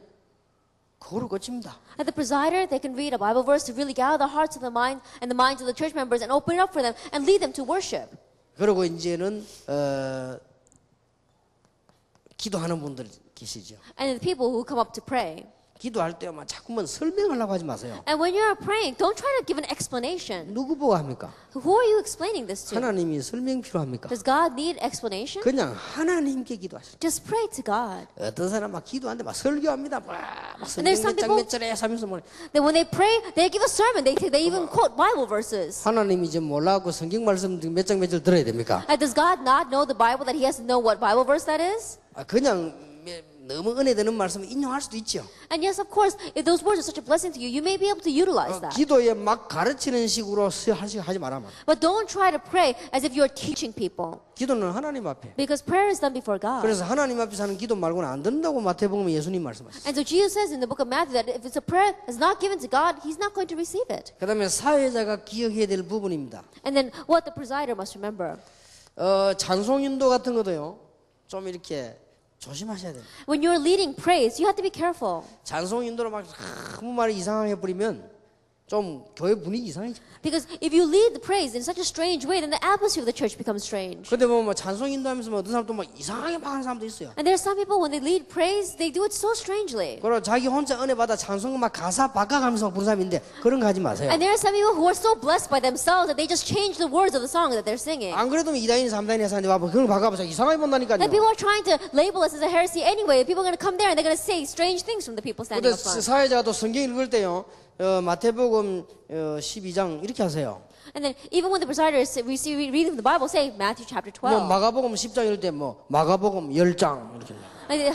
그거로 고칩니다. At the presider, they can read a Bible verse to really gather the hearts of the mind and the minds of the church members and open it up for them and lead them to worship. 그리고 이제는 기도하는 분들 계시죠. And the people who come up to pray. 기도할 때 막 자꾸만 설명하려고 하지 마세요. And when you're praying, don't try to give an explanation. 누구 보고 합니까? Who are you explaining this to? 하나님이 설명 필요합니까? Does God need explanation? 그냥 하나님께 기도하시죠. Just pray to God. 어떤 사람 막 기도하는데 막 설교합니다. 막 And there's 성경 some 몇 장 people- 몇 절에 하면서 뭐 Then when they pray, they give a sermon. They even quote Bible verses. 하나님이 좀 몰라갖고 성경 말씀 몇 장 몇 절 들어야 됩니까? And does God not know the Bible that He has to know what Bible verse that is? 그냥 너무 은혜 되는 말씀을 인용할 수도 있죠. And yes, of course, if those words are such a blessing to you, you may be able to utilize that. 기도에 막 가르치는 식으로 하지 말아만. But don't try to pray as if you're teaching people. 기도는 하나님 앞에. Because prayer is done before God. 그래서 하나님 앞에 사는 기도 말고는 안 된다고 마태복음에 예수님 말씀하셨어요. And so Jesus says in the book of Matthew that if it's a prayer that's not given to God, He's not going to receive it. 그다음에 사회자가 기억해야 될 부분입니다. And then what the presider must remember. 찬송 인도 같은 것도요. 좀 이렇게 조심하셔야 돼요. When you're leading praise, you have to be careful. 찬송 인도로 막 아무 말이 이상하게 부리면 좀 교회 분위기 이상해져. Because if you lead the praise in such a strange way, then the atmosphere of the church becomes strange. 근데 뭐 찬송 인도하면서 뭐 어떤 사람도 막 이상하게 막 하는 사람도 있어요. And there are some people, when they lead praise, they do it so strangely. 그리고 자기 혼자 은혜 받아 찬송 막 가사 바꿔가면서 부르는 사람인데 그런 거 하지 마세요. And there are some people who are so blessed by themselves that they just change the words of the song that they're singing. 안 그래도 2단인 3단이 사는데 와봐 그걸 바꿔보자 이상하게 본다니까요. And people are trying to label us as a heresy anyway. People are going to come there and they're going to say strange things from the people standing 근데 up front. 사회자가 또 성경 읽을 때요 마태복음 12장 이렇게 하세요. And then even when the presider is reading the Bible, say Matthew chapter 12. 뭐 마가복음 10장 읽을 때 뭐 마가복음 10장 이렇게. Like,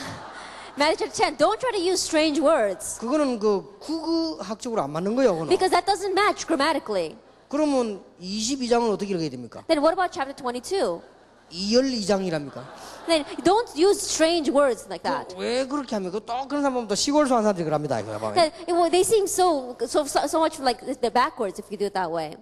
Matthew chapter 10. Don't try to use strange words. 그거는 그 국어학적으로 안 맞는 거예요. 그거는. Because that doesn't match grammatically. 그러면 22장은 어떻게 읽어야 됩니까? Then what about chapter 22? 22장이랍니까? Then don't use strange words like that. 왜 그렇게 합니까? 또 그런 사람 보면 또 시골 사는 사람들이 그럽니다. 이거 봐봐요. Then, they seem so much like they're backwards if you do it that way.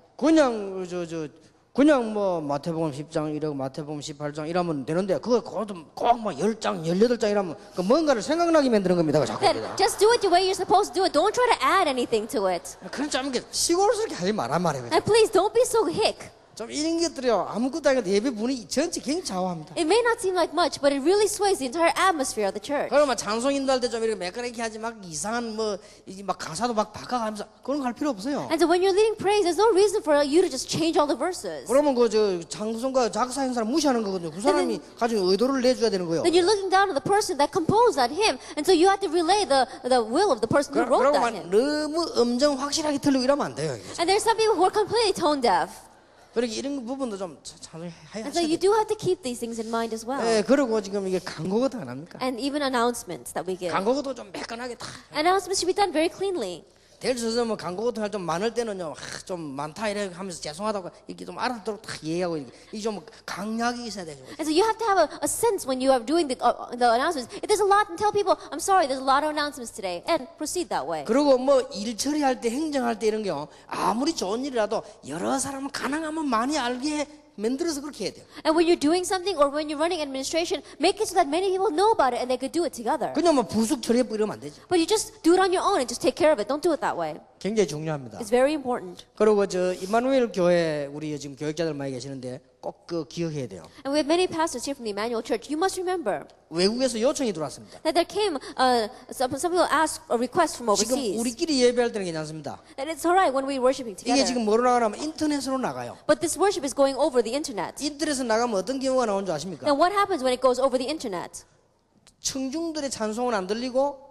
그냥 뭐 마태복음 10장 이러고 마태복음 18장 이러면 되는데 그거 꼭뭐 10장, 18장 이러면 그 뭔가를 생각나게 만드는 겁니다. 자꾸. Then just do it the way you're supposed to do it. Don't try to add anything to it. 그런 좀 이렇게 시골스럽게 하지 말란 말이에요. And please don't be so hick. 좀 이런 것들이요 아무것도 아니고 예배 분위기 전체 굉장히 좌우합니다. It may not seem like much, but it really sways the entire atmosphere of the church. 그러면 찬송 인도할 때 좀 이렇게 매끄럽게 하지 막 이상한 뭐 막 가사도 막 바꿔가면서 그런 거 할 필요 없어요. And so when you're leading praise, there's no reason for you to just change all the verses. 그러면 그 저 찬송가 작사한 사람 무시하는 거거든요. 그 사람이 가지고 의도를 내줘야 되는 거예요. Then you're looking down on the person that composed that hymn, and so you have to relay the will of the person who wrote that hymn. 너무 음정 확실하게 틀리고 이러면 안 돼요. And there's some people who are completely tone deaf. 그러니까 이런 부분도 좀 찬송해야 And so you 돼요. do have to keep these things in mind as well. 예, 그리고 지금 이게 광고도 안 합니까? And even announcements that we give. 광고도 좀 매끈하게 다. Announcements should be done very cleanly. 예를 들어서 뭐 광고 같은 거 좀 많을 때는요, 좀 많다 이래 하면서 죄송하다고 이렇게 좀 알아듣도록 다 얘기하고 이게 좀 강약이 있어야 되죠. And so you have to have a sense when you are doing the announcements. If there's a lot, then tell people, I'm sorry, there's a lot of announcements today, and proceed that way. 그리고 뭐 일 처리할 때 행정할 때 이런 게 아무리 좋은 일이라도 여러 사람은 가능하면 많이 알게 만들어서 그렇게 해야 돼요. And when you're doing something or when you're running administration, make it so that many people know about it and they could do it together. 그냥 뭐 부숙 처리해 이러면 안 되지. But you just do it on your own and just take care of it. Don't do it that way. 굉장히 중요합니다. It's very important. 그리고 저 이마누엘 교회 우리 지금 교육자들 많이 계시는데 꼭 그 기억해야 돼요. And we have many pastors here from the Emmanuel Church. You must remember 외국에서 요청이 들어왔습니다. that there came some people asked a request from 지금 overseas. 우리끼리 예배할 때는 괜찮습니다. That it's alright when we're worshiping 이게 together. 지금 뭐로 나가냐면 인터넷으로 나가요. But this worship is going over the internet. 인터넷에 나가면 어떤 경우가 나오는 줄 아십니까? Now what happens when it goes over the internet? 청중들의 찬송은 안 들리고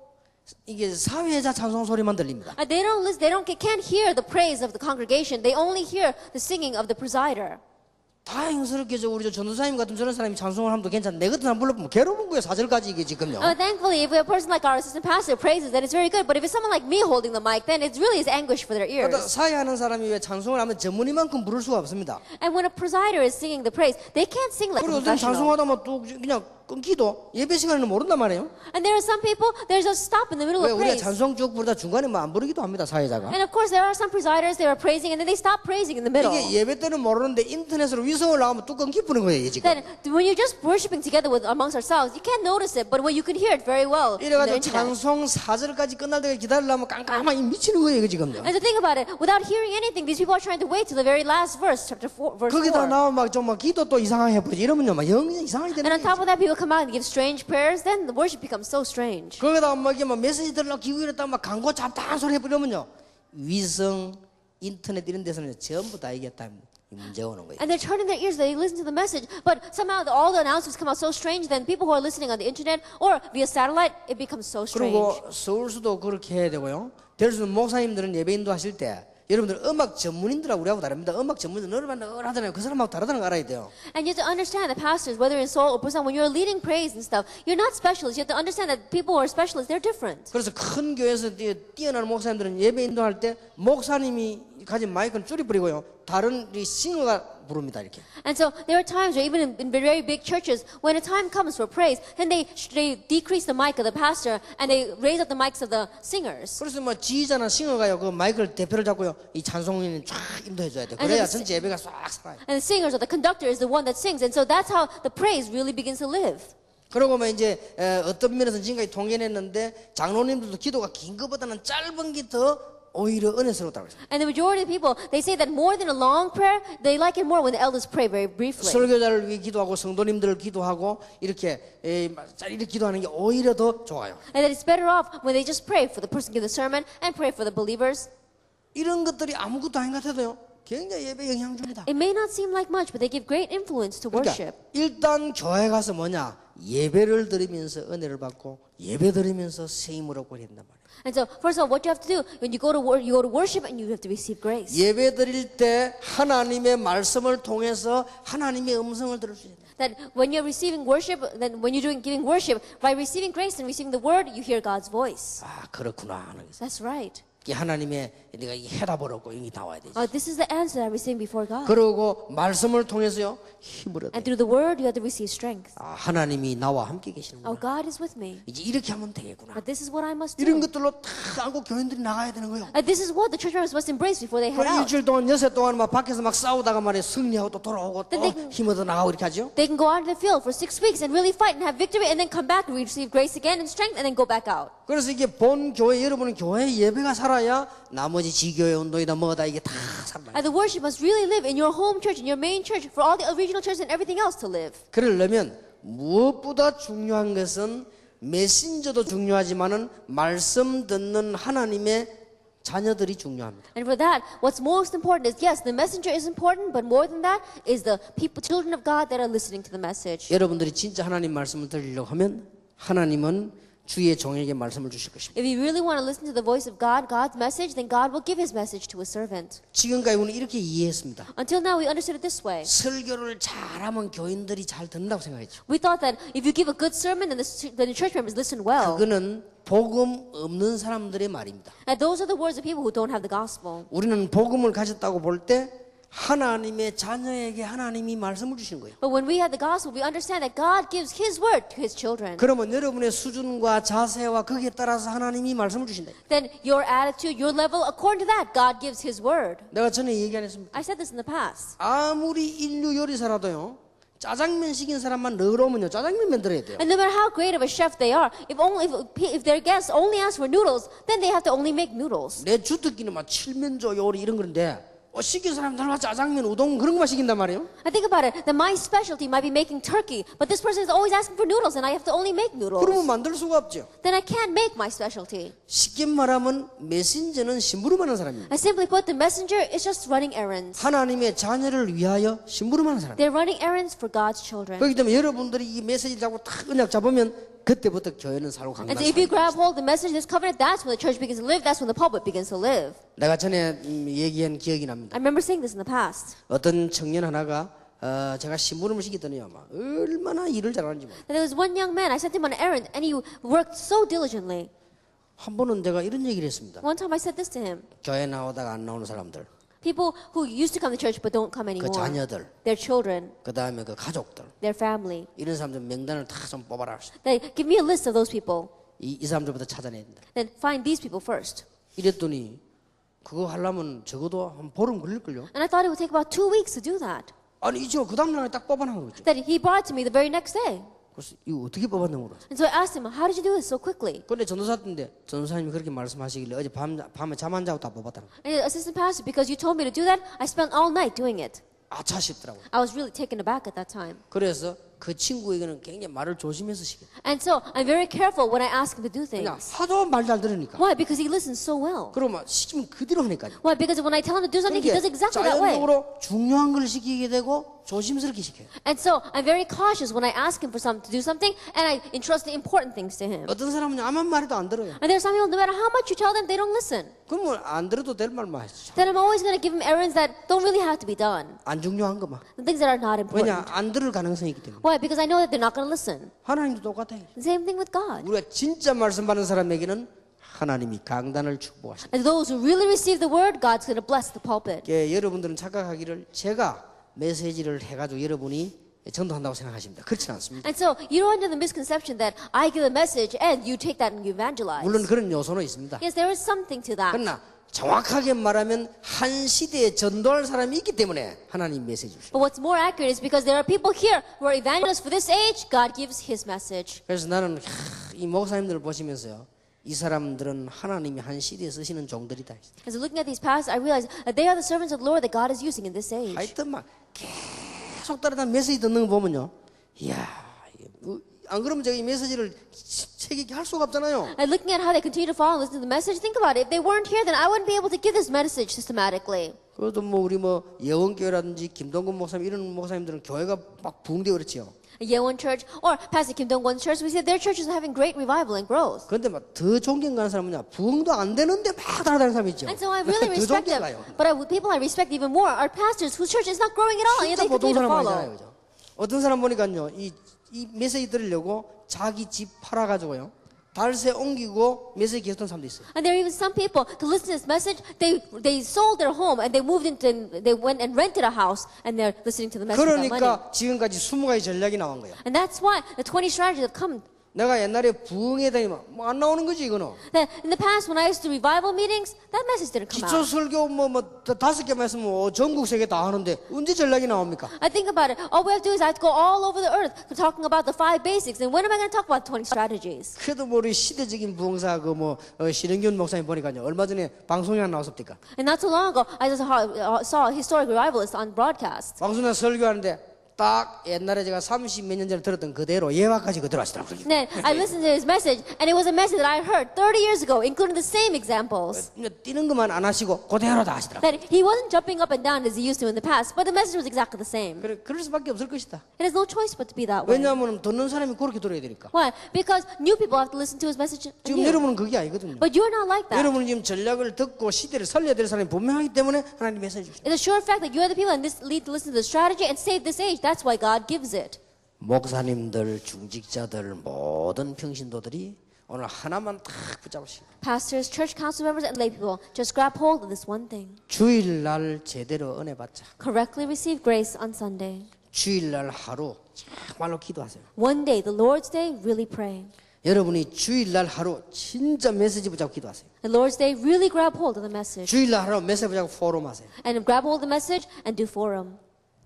이게 사회자 찬송 소리만 들립니다. They don't listen. Can't hear the praise of the congregation. They only hear the singing of the presider. 다행스럽게 우리 전도사님 같은 저런 사람이 찬송을 하면 괜찮아. 내 같은 사람 불러보면 괴로운 거예요. 4절까지 이게 지금요. Thankfully, if a person like our assistant pastor praises, then it's very good. But if it's someone like me holding the mic, then it really is anguish for their ears. 그러니까 사회하는 사람이 왜 찬송을 하면 전문의만큼 부를 수가 없습니다. And when a presider is singing the praise, they can't sing like a 그리고 어떤 professional. 찬송하다 뭐 또 그냥 끊기도 예배 시간에는 모른단 말이에요. And there are some people, there's a stop in the middle 왜 of 우리가 praise. 찬송 쭉 부르다 중간에 뭐 안 부르기도 합니다. 사회자가. And of course, there are some presiders, they are praising, and then they stop praising in the middle. 이게 예배 때는 모르는데 인터넷으로 위성을 나가면 또 끊기 부는 거예요. 지금. Then when you're just worshiping together with amongst ourselves, you can't notice it, but when you can hear it very well in the 이래가지고 internet. 찬송 4절까지 끝날 때까지 기다리려면 깜깜하게 미치는 거예요. 이거 지금요. And to think about it, without hearing anything, these people are trying to wait till the very last verse, chapter 4, verse 4. 거기다 나오면 막 좀 막 기도 또 이상하게 해버리지. 이러면요. 막 영 이상하게 되는 And on 거예요. top of that, people come out and give strange prayers, then the worship becomes so strange. 거기다가 막 이게 막 메시지 들으려고 기고 이랬다가 막 광고 잡다한 소리 해버리면요. 위성, 인터넷 이런 데서는 전부 다 이게 다 문제가 오는 거예요. And they're turning their ears, they listen to the message, but somehow all the announcements come out so strange, then people who are listening on the internet or via satellite, it becomes so strange. 그리고 서울수도 그렇게 해야 되고요. 대리수 목사님들은 예배 인도하실 때 여러분들 음악 전문인들하고 우리하고 다릅니다. 음악 전문인들 늘 하잖아요. 그 사람하고 다르다는 거 알아야 돼요. And you have to understand the pastors, whether in Seoul or Busan, when you're leading praise and stuff, you're not specialists. You have to understand that people who are specialists, they're different. 그래서 큰 교회에서 뛰어난 목사님들은 예배 인도할 때 목사님이 가진 마이크는 줄여버리고요. 다른 이 싱어가 부릅니다. 이렇게. And so there are times where even in very big churches, when a time comes for praise, then they decrease the mic of the pastor and they raise up the mics of the singers. 그래서 뭐 지휘자나 싱어가요. 그 마이크를 대표를 잡고요. 이 찬송인은 쫙 인도해 줘야 돼. 그래야 전체 예배가 싹 살아요. And the singers or the conductor is the one that sings. And so that's how the praise really begins to live. 그러고 뭐 이제 어떤 면에서 지금까지 통계냈는데 장로님들도 기도가 긴 것보다는 짧은 게 더 오히려 은혜스럽다고 했어요. And the majority of people, they say that more than a long prayer, they like it more when the elders pray very briefly. 설교자를 위해 기도하고 성도님들을 기도하고 이렇게 기도하는 게 오히려 더 좋아요. And that it's better off when they just pray for the person give the sermon and pray for the believers. 이런 것들이 아무것도 아닌 것 같아도요. 굉장히 예배에 영향 줍니다. It may not seem like much, but they give great influence to worship. 그러니까 일단 교회 가서 뭐냐? 예배를 드리면서 은혜를 받고 예배 드리면서 세임을 얻고 된단 말이에요. And so, first of all, what you have to do when you go to worship and you have to receive grace. 예배 드릴 때 하나님의 말씀을 통해서 하나님의 음성을 들을 수 있는. That when you're receiving worship, then when you're giving worship, by receiving grace and receiving the word, you hear God's voice. 아 그렇구나 하는 거죠. That's right. 하나님의 내가 이 해답을 얻고 이게 나와야 되죠. This is the answer I'm receiving before God. 그리고 말씀을 통해서요 힘을 얻어요. And through the word, you have to receive strength. 아, 하나님이 나와 함께 계시는구나. Oh, God is with me. 이제 이렇게 하면 되겠구나. But this is what I must 이런 do. 것들로 다 알고 교인들이 나가야 되는 거예요. This is what the church members must embrace before they head 그럼 out. 일주일 동안 여섯 동안 막 밖에서 막 싸우다가 말이야 승리하고 또 돌아오고 또 힘 얻어 나가고 이렇게 하죠. They can go out in the field for 6 weeks and really fight and have victory and then come back and receive grace again and strength and then go back out. 그래서 이게 본 교회 여러분은 교회 예배가 살아야 나머지 지교회 운동이다 뭐다 이게 다 살아요. And the worship must really live in your home church, in your main church, for all the regional churches and everything else to live. 그러려면 무엇보다 중요한 것은 메신저도 중요하지만은 말씀 듣는 하나님의 자녀들이 중요합니다. And for that, what's most important is, yes, the messenger is important, but more than that is the people, children of God that are listening to the message. 여러분들이 진짜 하나님 말씀을 들으려고 하면 하나님은 주의 종에게 말씀을 주실 것입니다. If you really want to listen to the voice of God, God's message, then God will give His message to a servant. 지금까지 우리는 이렇게 이해했습니다. Until now, we understood it this way. 설교를 잘하면 교인들이 잘 듣는다고 생각했죠. We thought that if you give a good sermon, then the church members listen well. 그거는 복음 없는 사람들의 말입니다. And those are the words of people who don't have the gospel. 우리는 복음을 가졌다고 볼 때 하나님의 자녀에게 하나님이 말씀을 주시는 거예요. But when we have the gospel, we understand that God gives His word to His children. 그러면 여러분의 수준과 자세와 거기에 따라서 하나님이 말씀을 주신다. Then your attitude, your level, according to that, God gives His word. 내가 전에 얘기 안 했습니까? I said this in the past. 아무리 인류 요리사라도요. 짜장면 시킨 사람만 너그러우면요 짜장면만 들어야 돼요. And no matter how great of a chef they are, if their guests only ask for noodles, then they have to only make noodles. 내 주특기는 막 칠면조 요리 이런 건데 시킨 사람들 와 짜장면 우동 그런 거만 시킨단 말이에요. I think about it. That my specialty might be making turkey, but this person is always asking for noodles, and I have to only make noodles. 그러면 만들 수가 없죠. Then I can't make my specialty. 쉽게 말하면 메신저는 심부름하는 사람입니다. And simply put, the messenger is just running errands. 하나님의 자녀를 위하여 심부름하는 사람. They're running errands for God's children. 그렇기 때문에 여러분들이 이 메시지 잡고 딱 언약 잡으면 그때부터 교회는 살고 And so if you 강단하는 grab hold of the message, this covenant, that's when the church begins to live. That's when the pulpit begins to live. 내가 전에 얘기한 기억이 납니다. I remember saying this in the past. 어떤 청년 하나가 제가 심부름을 시키더니요, 막 얼마나 일을 잘하는지 몰라요. And there was one young man. I sent him on an errand, and he worked so diligently. 한 번은 내가 이런 얘기를 했습니다. One time I said this to him. 교회 나오다가 안 나오는 사람들, People who used to come to church but don't come 그 anymore. 자녀들, Their children, 그 다음에 그 가족들, their family. 이런 사람들 명단을 다 좀 뽑아라. Then give me a list of those people. 이 사람들부터 찾아내야 된다. Then find these people first. 이랬더니 그거 하려면 적어도 한 보름 걸릴걸요. And I thought it would take about 2 weeks to do that. 아니 이죠. 그 다음 날에 딱 뽑아놓은 거죠. That he brought it to me the very next day. 그래서 이거 어떻게 뽑았냐고 물었어요. And so I asked him, how did you do this so quickly? 근데 전도사인데 전도사님이 그렇게 말씀하시길래 어제 밤에 잠 안 자고 다 뽑았다는 거예요. And the assistant pastor, because you told me to do that, I spent all night doing it. 아차 싶더라고요. I was really taken aback at that time. 그래서 그 친구에게는 굉장히 말을 조심해서 시켜요. And so I'm very careful when I ask him to do 그냥 things. 하도 말 잘 들으니까. Why? Because he listens so well. 그러면 시키면 그대로 하니까요. Why? Because when I tell him to do something, he does 그러니까 exactly that way. 자연적으로 중요한 걸 시키게 되고 조심스럽게 시켜요. And so I'm very cautious when I ask him to do something, and I entrust the important things to him. 어떤 사람은 아무 말해도 안 들어요. And there are some people, no matter how much you tell them, they don't listen. 그러면 안 들어도 될 말만 하시죠. Then I'm always going to give him errands that don't really have to be done. 안 중요한 것만. The things that are not 왜냐? important. 안 들을 가능성이 있기 때문에. Why? Because I know that they're not going to listen. 하나님도 똑같아요. The same thing with God. 우리가 진짜 말씀 받는 사람에게는 하나님이 강단을 축복하십니다. And those who really receive the word, God's going to bless the pulpit. 예, 여러분들은 착각하기를 제가 메시지를 해가지고 여러분이 전도한다고 생각하십니다. 그렇지는 않습니다. And so you don't under the misconception that I give a message and you take that and you evangelize. 물론 그런 요소는 있습니다. Yes, there is something to that. 그러나 정확하게 말하면 한 시대에 전도할 사람이 있기 때문에 하나님 메시지 주십니다. But what's more accurate is because there are people here who are evangelists for this age, God gives His message. 그래서 나는 이 목사님들을 보시면서요. 이 사람들은 하나님이 한 시대에 쓰시는 종들이다. And so looking at these pastors, I realize that they are the servants of the Lord that God is using in this age. 하여튼 막 계속 따라다 메시지 듣는 거 보면요. 이야, 안 그러면 제가 이 메시지를 책 읽게 할 수가 없잖아요. And looking at how they continue to follow and listen to the message, think about it. If they weren't here, then I wouldn't be able to give this message systematically. 그래도 뭐 우리 뭐 예원교회라든지 김동근 목사님 이런 목사님들은 교회가 막 부흥되고 그렇지요. Yewon Church or Pastor Kim Dong-won's church, we see their churches are having great revival and growth. 그런데 막 더 존경가는 사람은요. 부흥도 안 되는데 막 따라다니는 사람이 있죠. And so I really 더 respect them. 존경가요. But people I respect even more are pastors whose church is not growing at all, and yet 진짜 they 보통 continue to 사람 follow. 아니잖아요. 그죠? 어떤 사람 보니까요. 이 메시지 들으려고 자기 집 팔아가지고요. 달세 옮기고 메시지 계속 듣는 사람도 있어요. And there are even some people to listen to this message. They sold their home and they moved into they went and rented a house and they're listening to the message with that money. 그러니까 지금까지 20가지 전략이 나온 거예요. And that's why the 20 strategies have come. 내가 옛날에 부흥에 다니면 뭐 안 나오는 거지 이거는. That in the past, when I used to revival meetings, that message didn't come 기초 out. 설교 뭐 5개만 했으면 전국 세계 다 하는데 언제 전략이 나옵니까? I think about it. All we have to do is I have to go all over the earth talking about the 5 basics. And when am I going to talk about 20 strategies? 그래도 뭐 우리 시대적인 부흥사 신영균 목사님 보니까요. 얼마 전에 방송에 안 나왔습니까? And not so long ago, I just saw a historic revivalist on broadcast. 방송에 설교하는데 딱 옛날에 제가 30몇 년 전에 들었던 그대로 예화까지 그대로 하시더라고요. Then I listened to his message, and it was a message that I heard 30 years ago, including the same examples. 뛰는 것만 안 하시고 그대로 다 하시더라고요. That he wasn't jumping up and down as he used to in the past, but the message was exactly the same. 그럴 수밖에 없을 것이다. It has no choice but to be that way. 왜냐하면 듣는 사람이 그렇게 들어야 되니까. Why? Because new people have to listen to his message 지금 anew. 여러분은 그게 아니거든요. But you're not like that. 여러분은 지금 전략을 듣고 시대를 살려야 될 사람이 분명하기 때문에 하나님 메시지 주십니다. It's a sure fact that you are the people and this lead to listen to the strategy and save this age. That's why God gives it. 목사님들, 중직자들, 모든 평신도들이 오늘 하나만 딱 붙잡으시고 Pastors, church council members, and lay people, just grab hold of this one thing. 주일날 제대로 은혜 받자. Correctly receive grace on Sunday. 주일날 하루 정말로 기도하세요. One day, the Lord's day, really pray. 여러분이 주일날 하루 진짜 메시지 붙잡고 기도하세요. The Lord's day, really grab hold of the message. 주일날 하루 메시지 붙잡고 포럼하세요. And grab hold of the message and do forum.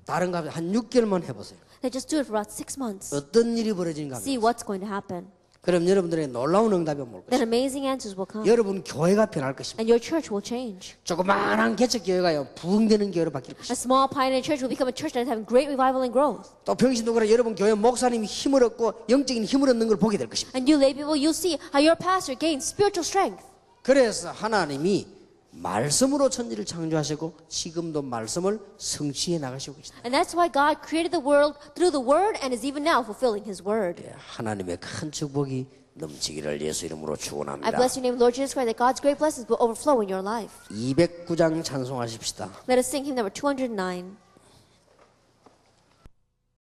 다른 거 한 6개월만 해보세요. They just do it for about 6 months. 어떤 일이 벌어지는가 See 합니다. what's going to happen. 그럼 여러분들의 놀라운 응답이 올 Then 것입니다. amazing answers will come. 여러분 교회가 변할 것입니다. And your church will change. 조그마한 개척 교회가요 부흥되는 교회로 바뀔 A 것입니다. small pioneer church will become a church that is having great revival and growth. 또 평신도 그래 여러분 교회 목사님이 힘을 얻고 영적인 힘을 얻는 걸 보게 될 것입니다. And you lay people, you'll see how your pastor gains spiritual strength. 그래서 하나님이 말씀으로 천지를 창조하시고 지금도 말씀을 성취해 나가시고 계십니다. And that's why God created the world through the word and is even now fulfilling his word. 하나님의 큰 축복이 넘치기를 예수 이름으로 I 축원합니다. bless your name, Lord Jesus Christ, that God's great blessings will overflow in your life. 209장 찬송하십시다. Let us sing hymn number 209.